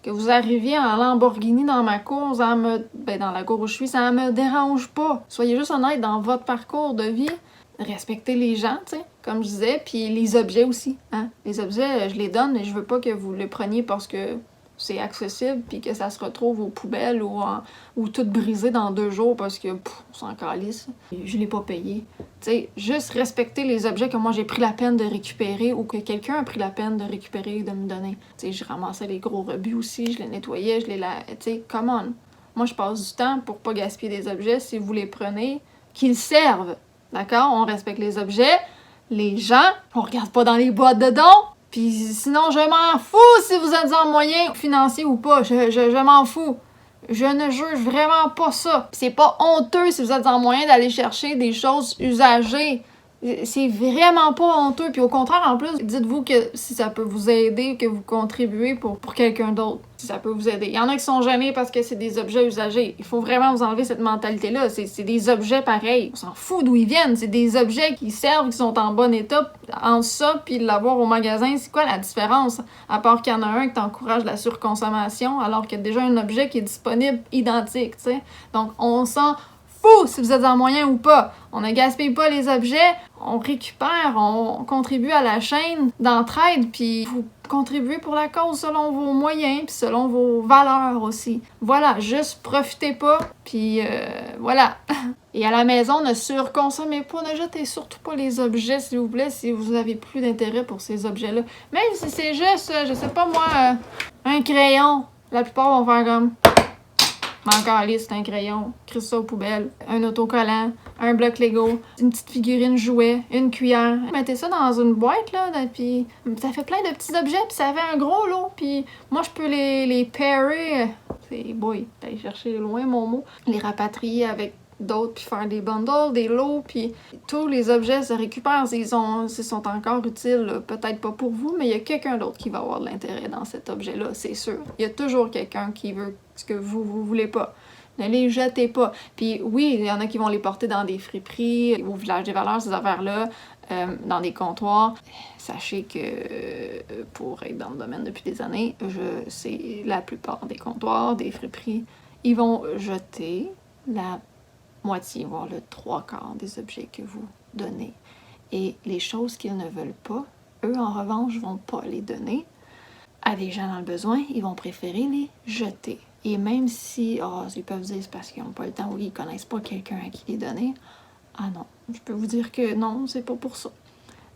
Que vous arriviez en Lamborghini dans ma cour, dans la cour où je suis, ça me dérange pas. Soyez juste honnête dans votre parcours de vie. Respectez les gens, tu sais, comme je disais, puis les objets aussi. Hein? Les objets, je les donne, mais je veux pas que vous les preniez parce que c'est accessible, puis que ça se retrouve aux poubelles ou tout brisé dans 2 jours parce que, on s'en calisse. Je l'ai pas payé. Tu sais, juste respecter les objets que moi j'ai pris la peine de récupérer ou que quelqu'un a pris la peine de récupérer et de me donner. Tu sais, je ramassais les gros rebuts aussi, je les nettoyais, tu sais, come on. Moi, je passe du temps pour pas gaspiller des objets. Si vous les prenez, qu'ils servent. D'accord? On respecte les objets, les gens, on regarde pas dans les boîtes de dons. Puis sinon, je m'en fous si vous êtes en moyen financier ou pas. Je m'en fous. Je ne juge vraiment pas ça. C'est pas honteux si vous êtes en moyen d'aller chercher des choses usagées. C'est vraiment pas honteux. Puis au contraire, en plus, dites-vous que si ça peut vous aider, que vous contribuez pour quelqu'un d'autre, si ça peut vous aider. Il y en a qui sont gênés parce que c'est des objets usagés. Il faut vraiment vous enlever cette mentalité-là. C'est des objets pareils. On s'en fout d'où ils viennent. C'est des objets qui servent, qui sont en bon état. Entre ça puis l'avoir au magasin, c'est quoi la différence? À part qu'il y en a un qui t'encourage la surconsommation, alors qu'il y a déjà un objet qui est disponible identique, tu sais. Donc, on s'en fout si vous êtes en moyen ou pas. On ne gaspille pas les objets, on récupère, on contribue à la chaîne d'entraide, puis vous contribuez pour la cause selon vos moyens, puis selon vos valeurs aussi. Voilà, juste profitez pas, puis voilà. Et à la maison, ne surconsommez pas, ne jetez surtout pas les objets, s'il vous plaît, si vous avez plus d'intérêt pour ces objets-là. Même si c'est juste, je sais pas moi, un crayon, la plupart vont faire comme... Encore liste, un crayon, crisse ça aux poubelles, un autocollant, un bloc Lego, une petite figurine jouet, une cuillère. Mettez ça dans une boîte, là, puis ça fait plein de petits objets, puis ça fait un gros lot, puis moi, je peux les pairer, c'est boy, d'aller chercher loin mon mot, les rapatrier avec d'autres, puis faire des bundles, des lots, puis tous les objets se récupèrent s'ils sont encore utiles, peut-être pas pour vous, mais il y a quelqu'un d'autre qui va avoir de l'intérêt dans cet objet-là, c'est sûr. Il y a toujours quelqu'un qui veut ce que vous voulez pas. Ne les jetez pas. Puis oui, il y en a qui vont les porter dans des friperies, au village des valeurs, ces affaires-là, dans des comptoirs. Sachez que pour être dans le domaine depuis des années, je sais la plupart des comptoirs, des friperies, ils vont jeter la moitié, voire le 3/4 des objets que vous donnez. Et les choses qu'ils ne veulent pas, eux, en revanche, vont pas les donner à des gens dans le besoin. Ils vont préférer les jeter. Et même si, ils peuvent dire c'est parce qu'ils n'ont pas le temps ou ils connaissent pas quelqu'un à qui les donner, ah non, je peux vous dire que non, c'est pas pour ça.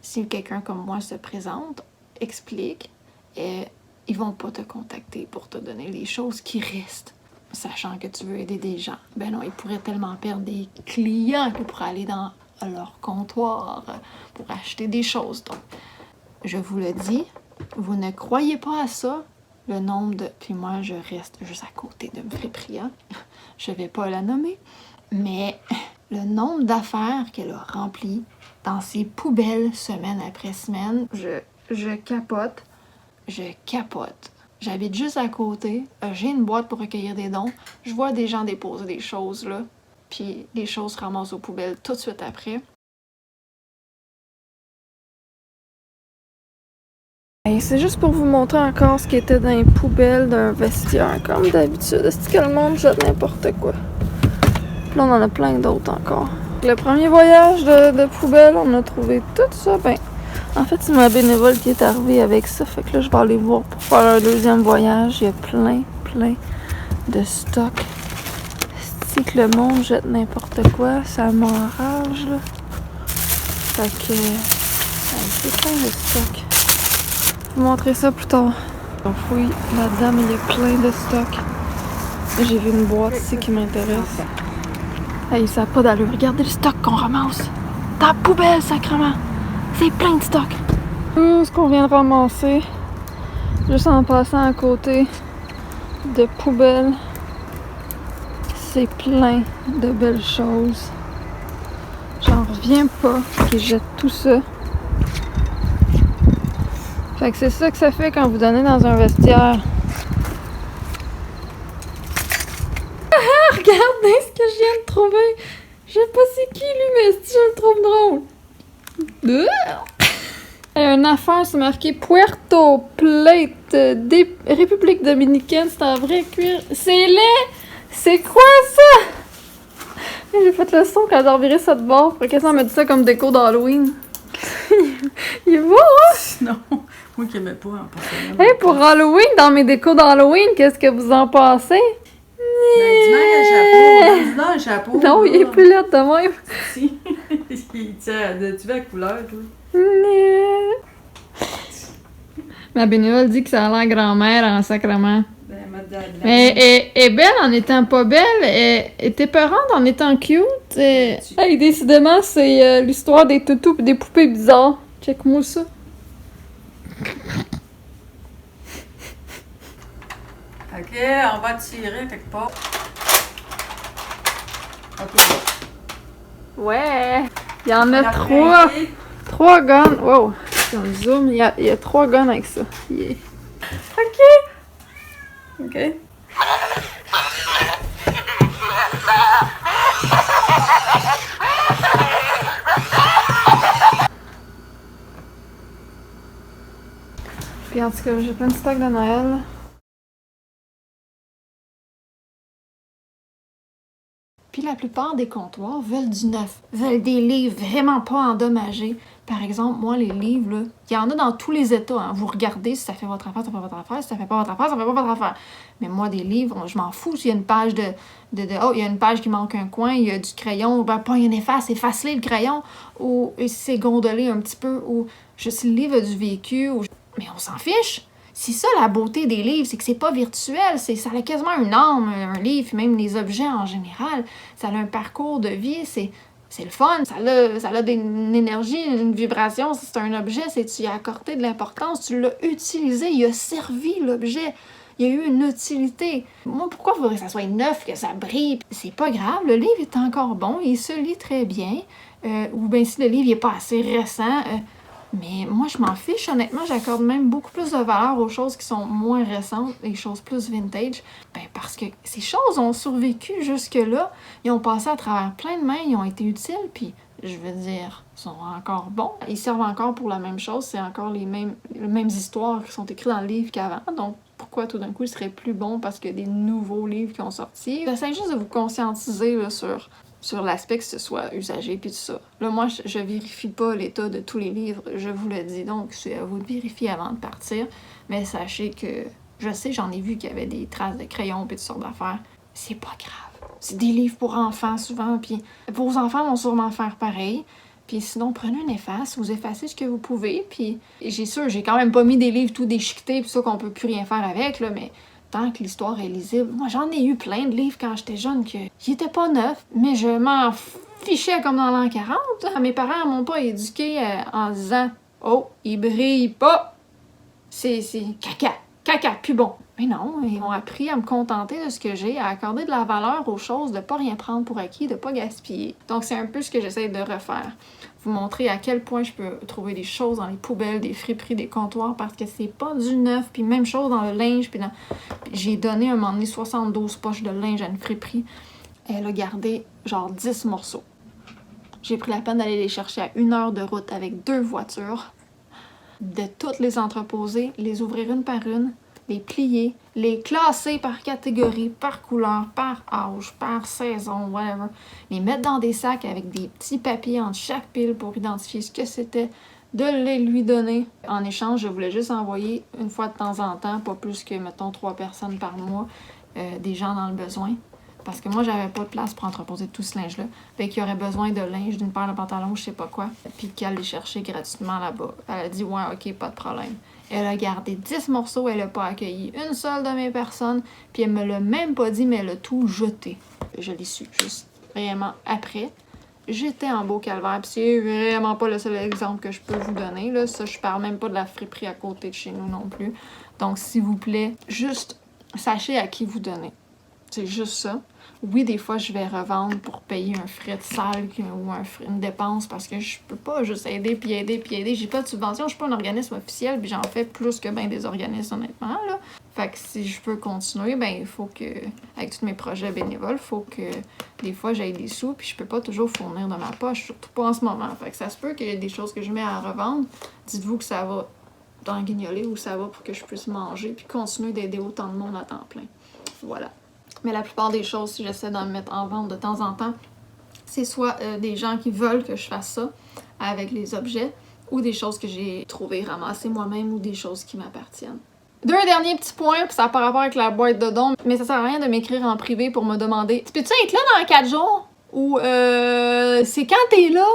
Si quelqu'un comme moi se présente, explique, ils vont pas te contacter pour te donner les choses qui restent. Sachant que tu veux aider des gens. Ben non, ils pourraient tellement perdre des clients que pour aller dans leur comptoir pour acheter des choses. Donc, je vous le dis, vous ne croyez pas à ça, le nombre de... Puis moi, je reste juste à côté de Friperia. Je vais pas la nommer. Mais le nombre d'affaires qu'elle a remplies dans ses poubelles semaine après semaine, je capote. Je capote. J'habite juste à côté. J'ai une boîte pour recueillir des dons. Je vois des gens déposer des choses, là. Puis les choses se ramassent aux poubelles tout de suite après. Et c'est juste pour vous montrer encore ce qui était dans les poubelles d'un vestiaire. Comme d'habitude, est-ce que le monde jette n'importe quoi? Là, on en a plein d'autres encore. Le premier voyage de poubelle, on a trouvé tout ça. Ben, en fait, c'est ma bénévole qui est arrivée avec ça. Fait que là, je vais aller voir pour faire un deuxième voyage. Il y a plein de stock. C'est que le monde jette n'importe quoi. Ça m'enrage, là. Fait que... c'est plein de stock. Je vais vous montrer ça plus tard. On fouille là-dedans, mais il y a plein de stock. J'ai vu une boîte ici qui m'intéresse. Hey, ça n'a pas d'allure. Regardez le stock qu'on ramasse. Dans la poubelle, sacrément. C'est plein de stock. Tout ce qu'on vient de ramasser Juste en passant à côté de poubelles, c'est plein de belles choses. J'en reviens pas qu'ils jettent tout ça. Fait que c'est ça que ça fait quand vous donnez dans un vestiaire. Ah, regardez ce que je viens de trouver! Je sais pas c'est qui lui, mais je le trouve drôle. Il y a une affaire, c'est marqué Puerto Plate, République dominicaine, c'est en vrai cuir. C'est laid! C'est quoi ça? J'ai fait le son quand j'ai reviré ça de bord. Pour qu'est-ce qu'on m'a dit ça comme déco d'Halloween? Il est beau, hein? Non, moi qui aimais pas en porcelaine. Hey, pour Halloween, dans mes décos d'Halloween, qu'est-ce que vous en pensez? Ben, dis-moi un chapeau. Non, il est plus laid de même. Si. Tu veux la couleur, toi? Ma bénévole dit que ça a l'air grand-mère en sacrement. Ben, Mais elle est belle en étant pas belle. Elle était peurante en étant cute. Hey, décidément, c'est l'histoire des toutous et des poupées bizarres. Check-moi ça. Ok, on va tirer quelque part. Ok. Ouais. Il y en a trois. 3 guns. Wow. Si on zoom, il y a 3 guns avec ça. Yeah. Ok. Ok. Puis en tout cas, j'ai plein de stocks de Noël. Puis la plupart des comptoirs veulent du neuf, veulent des livres vraiment pas endommagés. Par exemple, moi, les livres, là, il y en a dans tous les états. Hein. Vous regardez si ça fait votre affaire, ça fait votre affaire. Si ça fait pas votre affaire, ça fait pas votre affaire. Mais moi, des livres, je m'en fous. S'il y a une page oh, il y a une page qui manque un coin, il y a du crayon, ben pas une efface-le le crayon. Ou c'est gondolé un petit peu. Ou juste le livre a du vécu. Mais on s'en fiche. C'est ça la beauté des livres, c'est que c'est pas virtuel, ça a quasiment une âme, un livre, puis même les objets en général. Ça a un parcours de vie, c'est le fun, ça a une énergie, une vibration, c'est un objet, tu y as accordé de l'importance, tu l'as utilisé, il a servi l'objet, il y a eu une utilité. Moi, pourquoi il faudrait que ça soit neuf, que ça brille? C'est pas grave, le livre est encore bon, il se lit très bien, ou bien si le livre n'est pas assez récent... mais moi, je m'en fiche, honnêtement, j'accorde même beaucoup plus de valeur aux choses qui sont moins récentes, les choses plus vintage, ben parce que ces choses ont survécu jusque-là, ils ont passé à travers plein de mains, ils ont été utiles, puis je veux dire, ils sont encore bons, ils servent encore pour la même chose, c'est encore les mêmes histoires qui sont écrites dans le livre qu'avant, donc pourquoi tout d'un coup ils seraient plus bons parce qu'il y a des nouveaux livres qui ont sorti? J'essaie juste de vous conscientiser là, sur l'aspect que ce soit usagé puis tout ça. Là, moi, je vérifie pas l'état de tous les livres, je vous le dis, donc c'est à vous de vérifier avant de partir. Mais sachez que, je sais, j'en ai vu qu'il y avait des traces de crayons puis toutes sortes d'affaires. C'est pas grave. C'est des livres pour enfants souvent, puis vos enfants vont sûrement faire pareil. Puis sinon, prenez une efface, vous effacez ce que vous pouvez, puis j'ai quand même pas mis des livres tout déchiquetés puis ça qu'on peut plus rien faire avec, là, mais... tant que l'histoire est lisible. Moi, j'en ai eu plein de livres quand j'étais jeune qui étaient pas neufs, mais je m'en fichais comme dans l'an 40. Mes parents m'ont pas éduqué en disant « Oh, il brille pas! C'est caca, plus bon! » Mais non, ils m'ont appris à me contenter de ce que j'ai, à accorder de la valeur aux choses, de pas rien prendre pour acquis, de pas gaspiller. Donc, c'est un peu ce que j'essaie de refaire. Vous montrer à quel point je peux trouver des choses dans les poubelles, des friperies, des comptoirs, parce que c'est pas du neuf, puis même chose dans le linge, puis j'ai donné un moment donné 72 poches de linge à une friperie. Elle a gardé genre 10 morceaux. J'ai pris la peine d'aller les chercher à 1 heure de route avec 2 voitures, de toutes les entreposer, les ouvrir une par une, les plier, les classer par catégorie, par couleur, par âge, par saison, whatever. Les mettre dans des sacs avec des petits papiers entre chaque pile pour identifier ce que c'était, de les lui donner. En échange, je voulais juste envoyer une fois de temps en temps, pas plus que, mettons, 3 personnes par mois, des gens dans le besoin. Parce que moi, j'avais pas de place pour entreposer tout ce linge-là. Fait qu'il y aurait besoin de linge, d'une paire de pantalons, je sais pas quoi. Puis qu'elle les chercher gratuitement là-bas. Elle a dit, ouais, ok, pas de problème. Elle a gardé 10 morceaux, elle a pas accueilli une seule de mes personnes. Puis elle me l'a même pas dit, mais elle a tout jeté. Je l'ai su juste vraiment après. j'étais en beau calvaire. Puis c'est vraiment pas le seul exemple que je peux vous donner. Là. Ça, je parle même pas de la friperie à côté de chez nous non plus. Donc, s'il vous plaît, juste sachez à qui vous donnez. C'est juste ça. Oui, des fois, je vais revendre pour payer un frais de salle ou une dépense parce que je peux pas juste aider, puis aider, puis aider. J'ai pas de subvention, je suis pas un organisme officiel, puis j'en fais plus que bien des organismes, honnêtement, là. Fait que si je veux continuer, ben il faut que, avec tous mes projets bénévoles, il faut que des fois j'aille des sous, puis je peux pas toujours fournir de ma poche, surtout pas en ce moment. Fait que ça se peut qu'il y ait des choses que je mets à revendre. Dites-vous que ça va dans le guignolé ou ça va pour que je puisse manger, puis continuer d'aider autant de monde à temps plein. Voilà. Mais la plupart des choses, si j'essaie d'en mettre en vente de temps en temps, c'est soit des gens qui veulent que je fasse ça avec les objets, ou des choses que j'ai trouvées ramassées moi-même, ou des choses qui m'appartiennent. Deux derniers petits points, puis ça n'a pas rapport avec la boîte de dons, mais ça sert à rien de m'écrire en privé pour me demander « Peux-tu être là dans 4 jours? » Ou « C'est quand t'es là? »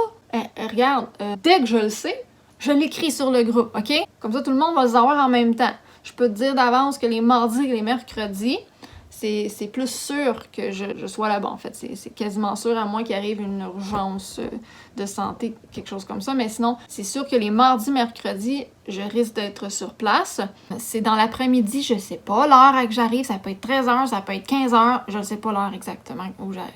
Regarde, dès que je le sais, je l'écris sur le groupe, OK? Comme ça, tout le monde va le savoir en même temps. Je peux te dire d'avance que les mardis et les mercredis, c'est plus sûr que je sois là-bas, en fait. C'est quasiment sûr, à moins qu'il arrive une urgence de santé, quelque chose comme ça. Mais sinon, c'est sûr que les mardis, mercredis, je risque d'être sur place. C'est dans l'après-midi, je sais pas l'heure à que j'arrive. Ça peut être 13h, ça peut être 15h. Je ne sais pas l'heure exactement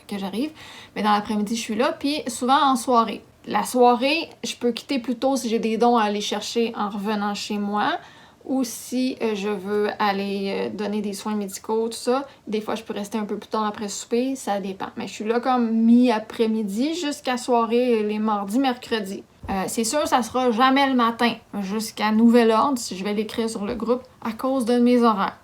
que j'arrive. Mais dans l'après-midi, je suis là. Puis souvent en soirée. La soirée, je peux quitter plus tôt si j'ai des dons à aller chercher en revenant chez moi. Ou si je veux aller donner des soins médicaux, tout ça. Des fois, je peux rester un peu plus tard après souper, ça dépend. Mais je suis là comme mi-après-midi jusqu'à soirée les mardis, mercredis. C'est sûr, ça sera jamais le matin, jusqu'à nouvel ordre, si je vais l'écrire sur le groupe, à cause de mes horaires.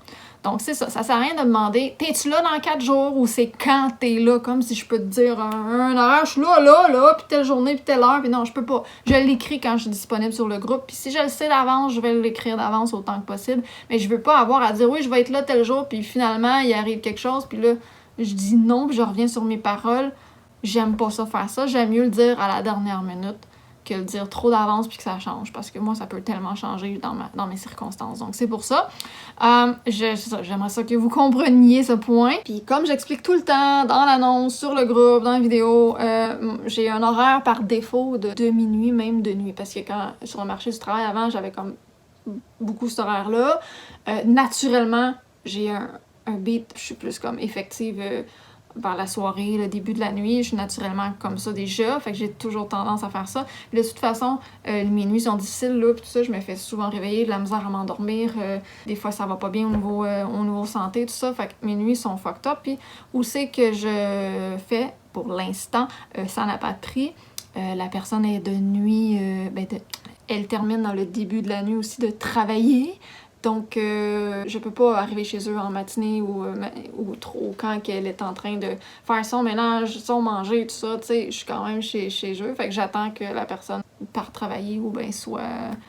Donc, c'est ça. Ça sert à rien de demander « T'es-tu là dans 4 jours? » ou c'est quand t'es là, comme si je peux te dire un horaire, je suis là, puis telle journée, puis telle heure, puis non, je peux pas. Je l'écris quand je suis disponible sur le groupe, puis si je le sais d'avance, je vais l'écrire d'avance autant que possible, mais je veux pas avoir à dire « Oui, je vais être là tel jour », puis finalement, il arrive quelque chose, puis là, je dis non, puis je reviens sur mes paroles. J'aime pas ça faire ça. J'aime mieux le dire à la dernière minute que le dire trop d'avance puis que ça change. Parce que moi, ça peut tellement changer dans mes circonstances. Donc, c'est pour ça. J'aimerais ça que vous compreniez ce point. Puis, comme j'explique tout le temps dans l'annonce, sur le groupe, dans la vidéo, j'ai un horaire par défaut de minuit, même de nuit. Parce que quand, sur le marché du travail, avant, j'avais comme beaucoup cet horaire-là. Naturellement, j'ai un beat, je suis plus comme effective vers la soirée, le début de la nuit. Je suis naturellement comme ça déjà, fait que j'ai toujours tendance à faire ça. Puis de toute façon, les nuits sont difficiles, là, puis tout ça, je me fais souvent réveiller, de la misère à m'endormir. Des fois, ça va pas bien au niveau santé, tout ça, fait que mes nuits sont fucked up. Puis où c'est que je fais, pour l'instant, ça n'a pas de prix. La personne est de nuit, elle termine dans le début de la nuit aussi de travailler. Donc, je peux pas arriver chez eux en matinée ou trop quand elle est en train de faire son ménage, son manger, tout ça. Tu sais, je suis quand même chez eux. Fait que j'attends que la personne parte travailler ou ben soit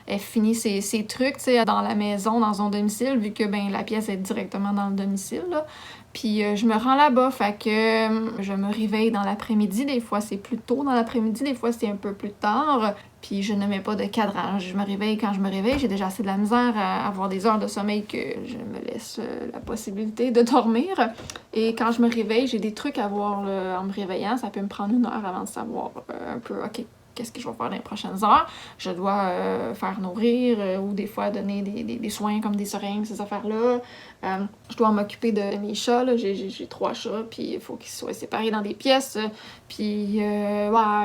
elle finit ses trucs, tu sais, dans la maison, dans son domicile, vu que ben la pièce est directement dans le domicile, là. Puis je me rends là-bas, fait que je me réveille dans l'après-midi. Des fois, c'est plus tôt dans l'après-midi, des fois, c'est un peu plus tard. Puis je ne mets pas de cadrage. Je me réveille quand je me réveille. J'ai déjà assez de la misère à avoir des heures de sommeil que je me laisse la possibilité de dormir. Et quand je me réveille, j'ai des trucs à voir en me réveillant. Ça peut me prendre 1 heure avant de savoir un peu, OK, qu'est-ce que je vais faire dans les prochaines heures. Je dois faire nourrir ou des fois donner des soins comme des seringues, ces affaires-là. Je dois m'occuper de mes chats. Là. J'ai 3 chats, puis il faut qu'ils soient séparés dans des pièces. Puis,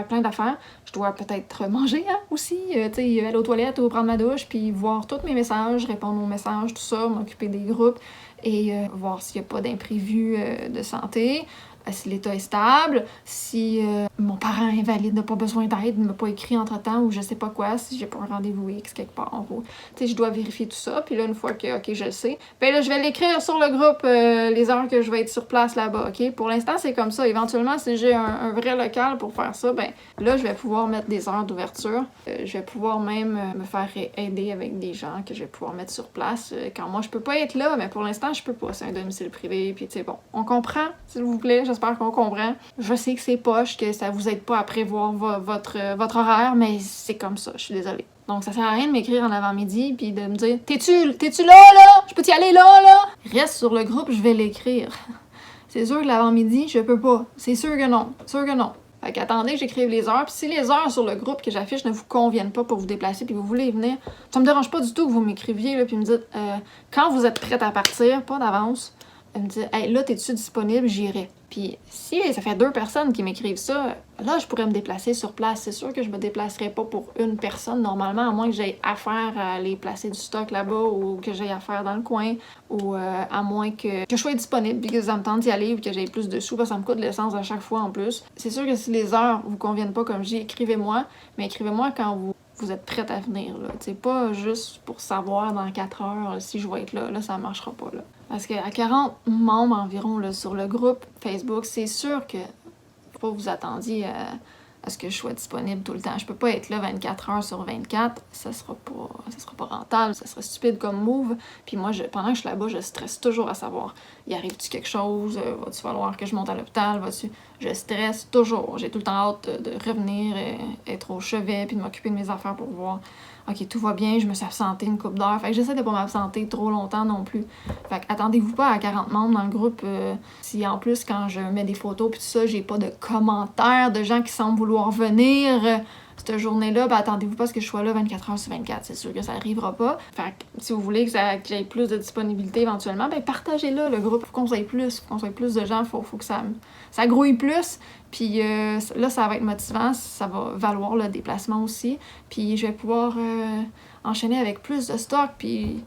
plein d'affaires. Je dois peut-être manger aussi, aller aux toilettes ou prendre ma douche, puis voir tous mes messages, répondre aux messages, tout ça, m'occuper des groupes et voir s'il n'y a pas d'imprévu de santé. Si l'état est stable, si mon parent invalide n'a pas besoin d'aide, ne m'a pas écrit entre-temps ou je sais pas quoi, si j'ai pas un rendez-vous X quelque part en gros. Tu sais, je dois vérifier tout ça, puis là, une fois que, OK, je le sais, ben là, je vais l'écrire sur le groupe les heures que je vais être sur place là-bas, OK? Pour l'instant, c'est comme ça. Éventuellement, si j'ai un vrai local pour faire ça, ben là, je vais pouvoir mettre des heures d'ouverture. Je vais pouvoir même me faire aider avec des gens que je vais pouvoir mettre sur place. Quand moi, je peux pas être là, mais pour l'instant, je peux pas. C'est un domicile privé, puis tu sais, bon, on comprend, s'il vous plaît. J'espère qu'on comprend. Je sais que c'est poche, que ça vous aide pas à prévoir votre horaire, mais c'est comme ça, je suis désolée. Donc ça sert à rien de m'écrire en avant-midi puis de me dire « T'es-tu là? Je peux t'y aller là? » Reste sur le groupe, je vais l'écrire. C'est sûr que l'avant-midi, je peux pas. C'est sûr que non. Fait qu'attendez que j'écrive les heures. Puis si les heures sur le groupe que j'affiche ne vous conviennent pas pour vous déplacer puis vous voulez venir, ça me dérange pas du tout que vous m'écriviez là, puis me dites quand vous êtes prête à partir, pas d'avance, me dites hey, là, t'es-tu disponible, j'irai. Puis si ça fait 2 personnes qui m'écrivent ça, là, je pourrais me déplacer sur place. C'est sûr que je me déplacerai pas pour une personne normalement, à moins que j'aie affaire à aller placer du stock là-bas ou que j'aie affaire dans le coin, ou à moins que je sois disponible puis que ça me tente d'y aller ou que j'aie plus de sous, parce que ça me coûte de l'essence à chaque fois en plus. C'est sûr que si les heures vous conviennent pas, comme je dis, écrivez-moi, mais écrivez-moi quand vous êtes prête à venir, là. C'est pas juste pour savoir dans 4 heures si je vais être là. Là, ça marchera pas, là. Parce qu'à 40 membres environ là, sur le groupe Facebook, c'est sûr que faut pas vous attendiez à ce que je sois disponible tout le temps. Je peux pas être là 24 heures sur 24. Ça sera pas rentable. Ça serait stupide comme move. Puis moi, pendant que je suis là-bas, je stresse toujours à savoir, y arrive-tu quelque chose? Va-tu falloir que je monte à l'hôpital? Je stresse toujours. J'ai tout le temps hâte de revenir, être au chevet, puis de m'occuper de mes affaires pour voir OK, tout va bien, je me suis absentée une couple d'heures. Fait que j'essaie de pas m'absenter trop longtemps non plus. Fait que attendez-vous pas à 40 membres dans le groupe. Si en plus, quand je mets des photos pis tout ça, j'ai pas de commentaires de gens qui semblent vouloir venir cette journée-là, ben attendez-vous pas à ce que je sois là 24 heures sur 24. C'est sûr que ça arrivera pas. Fait que si vous voulez que j'aie plus de disponibilité éventuellement, ben partagez-le, le groupe. Faut qu'on soit plus de gens. Faut que ça grouille plus. Puis là, ça va être motivant, ça va valoir le déplacement aussi. Puis je vais pouvoir enchaîner avec plus de stock, puis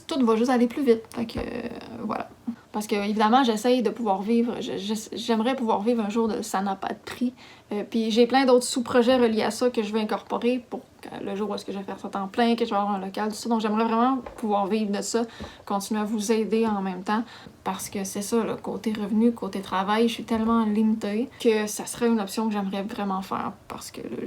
tout va juste aller plus vite. Fait que voilà. Parce que évidemment, j'essaye de pouvoir vivre, j'aimerais pouvoir vivre un jour de ça n'a pas de prix. Puis j'ai plein d'autres sous-projets reliés à ça que je vais incorporer pour le jour où est-ce que je vais faire ça temps plein, que je vais avoir un local, tout ça. Donc j'aimerais vraiment pouvoir vivre de ça, continuer à vous aider en même temps. Parce que c'est ça, le côté revenu, côté travail, je suis tellement limitée que ça serait une option que j'aimerais vraiment faire. Parce que là,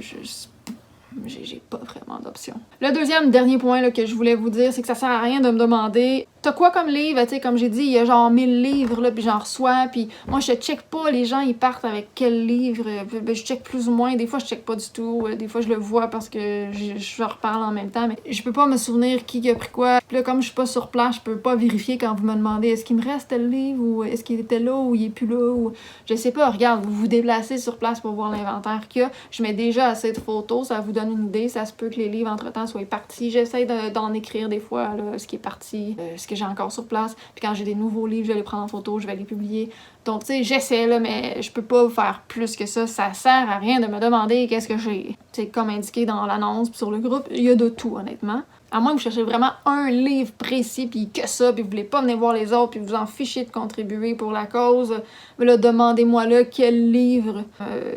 j'ai pas vraiment d'option. Le dernier point là, que je voulais vous dire, c'est que ça sert à rien de me demander t'as quoi comme livre, tu sais, comme j'ai dit, il y a genre 1000 livres, là, puis j'en reçois, puis moi, je check pas les gens, ils partent avec quel livre, je check plus ou moins, des fois, je check pas du tout, des fois, je le vois parce que je leur parle en même temps, mais je peux pas me souvenir qui a pris quoi. Puis là, comme je suis pas sur place, je peux pas vérifier quand vous me demandez est-ce qu'il me reste tel livre, ou est-ce qu'il était là, ou il est plus là, ou je sais pas, regarde, vous vous déplacez sur place pour voir l'inventaire qu'il y a, je mets déjà assez de photos, ça vous donne une idée, ça se peut que les livres, entre-temps, soient partis, j'essaie d'en écrire des fois, là, ce qui est parti, ce que j'ai encore sur place. Puis quand j'ai des nouveaux livres, je vais les prendre en photo, je vais les publier. Donc, tu sais, j'essaie, là, mais je peux pas faire plus que ça. Ça sert à rien de me demander qu'est-ce que j'ai. C'est comme indiqué dans l'annonce, puis sur le groupe, il y a de tout, honnêtement. À moins que vous cherchez vraiment un livre précis, puis que ça, puis vous voulez pas venir voir les autres, puis vous en fichez de contribuer pour la cause. Mais là, demandez-moi là quel livre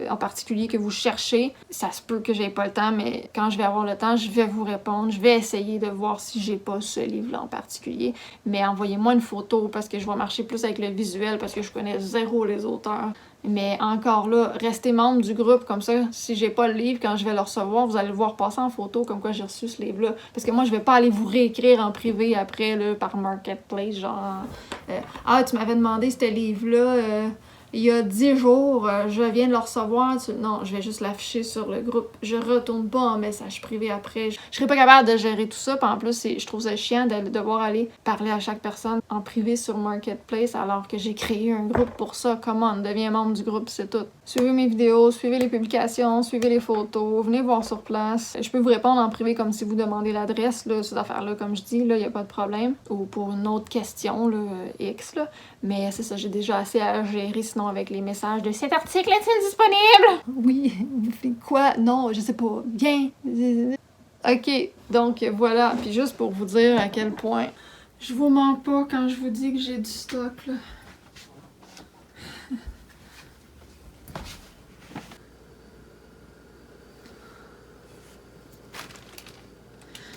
en particulier que vous cherchez. Ça se peut que j'ai pas le temps, mais quand je vais avoir le temps, je vais vous répondre. Je vais essayer de voir si j'ai pas ce livre-là en particulier. Mais envoyez-moi une photo, parce que je vais marcher plus avec le visuel, parce que je connais zéro les auteurs. Mais encore là, restez membre du groupe, comme ça, si j'ai pas le livre, quand je vais le recevoir, vous allez le voir passer en photo, comme quoi j'ai reçu ce livre-là. Parce que moi, je vais pas aller vous réécrire en privé après, là, par Marketplace, genre « Ah, tu m'avais demandé ce livre-là, il y a 10 jours, je viens de le recevoir. » Non, je vais juste l'afficher sur le groupe. Je retourne pas en message privé après. Je serais pas capable de gérer tout ça. Puis en plus, je trouve ça chiant de devoir aller parler à chaque personne en privé sur Marketplace alors que j'ai créé un groupe pour ça. Comment on devient membre du groupe, c'est tout. Suivez mes vidéos, suivez les publications, suivez les photos, venez voir sur place. Je peux vous répondre en privé comme si vous demandez l'adresse, là, cette affaire-là, comme je dis, là, il n'y a pas de problème. Ou pour une autre question, là, X, là. Mais c'est ça, j'ai déjà assez à gérer sinon avec les messages de cet article est-il disponible? Oui, quoi? Non, je sais pas. Viens! Ok, donc voilà. Puis juste pour vous dire à quel point je vous mens pas quand je vous dis que j'ai du stock, là.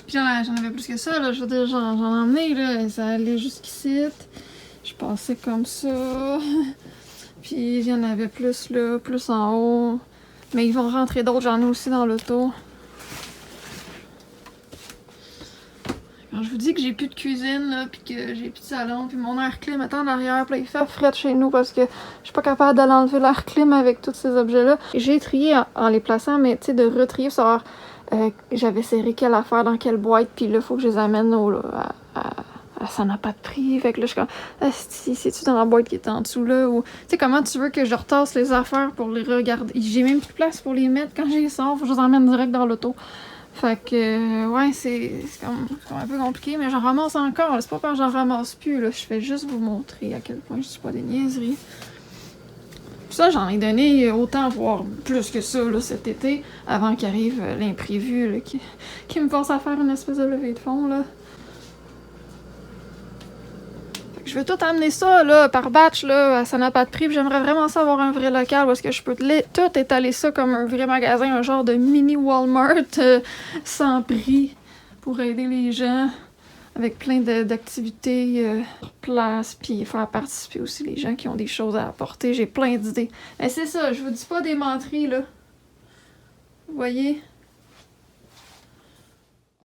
Puis j'en avais plus que ça, là. Je veux dire, j'en ai emmené, là. Ça allait jusqu'ici. Je passais comme ça. Puis il y en avait plus là, plus en haut. Mais ils vont rentrer d'autres, j'en ai aussi dans l'auto. Quand je vous dis que j'ai plus de cuisine, là, puis que j'ai plus de salon, puis mon air clim est en arrière, puis là, il fait fret chez nous parce que je suis pas capable d'aller enlever l'air clim avec tous ces objets-là. J'ai trié en les plaçant, mais tu sais, de retrier, savoir j'avais serré quelle affaire dans quelle boîte, puis là, il faut que je les amène à ça n'a pas de prix. Fait que là, je suis comme, asti, c'est-tu dans la boîte qui est en dessous là? Ou, tu sais, comment tu veux que je retasse les affaires pour les regarder? J'ai même plus de place pour les mettre quand je les sors. Faut que je les emmène direct dans l'auto. Fait que, ouais, c'est comme un peu compliqué, mais j'en ramasse encore. C'est pas parce que j'en ramasse plus, là. Je fais juste vous montrer à quel point je dis pas des niaiseries. Ça, j'en ai donné autant, voire plus que ça, là, cet été, avant qu'arrive l'imprévu, là, qui me force à faire une espèce de levée de fond, là. Fait que je veux tout amener ça, là, par batch, là, ça n'a pas de prix, puis j'aimerais vraiment ça avoir un vrai local où est-ce que je peux tout étaler ça comme un vrai magasin, un genre de mini Walmart sans prix pour aider les gens. Avec plein d'activités sur place, puis faire participer aussi les gens qui ont des choses à apporter. J'ai plein d'idées. Mais c'est ça, je vous dis pas des menteries, là. Vous voyez?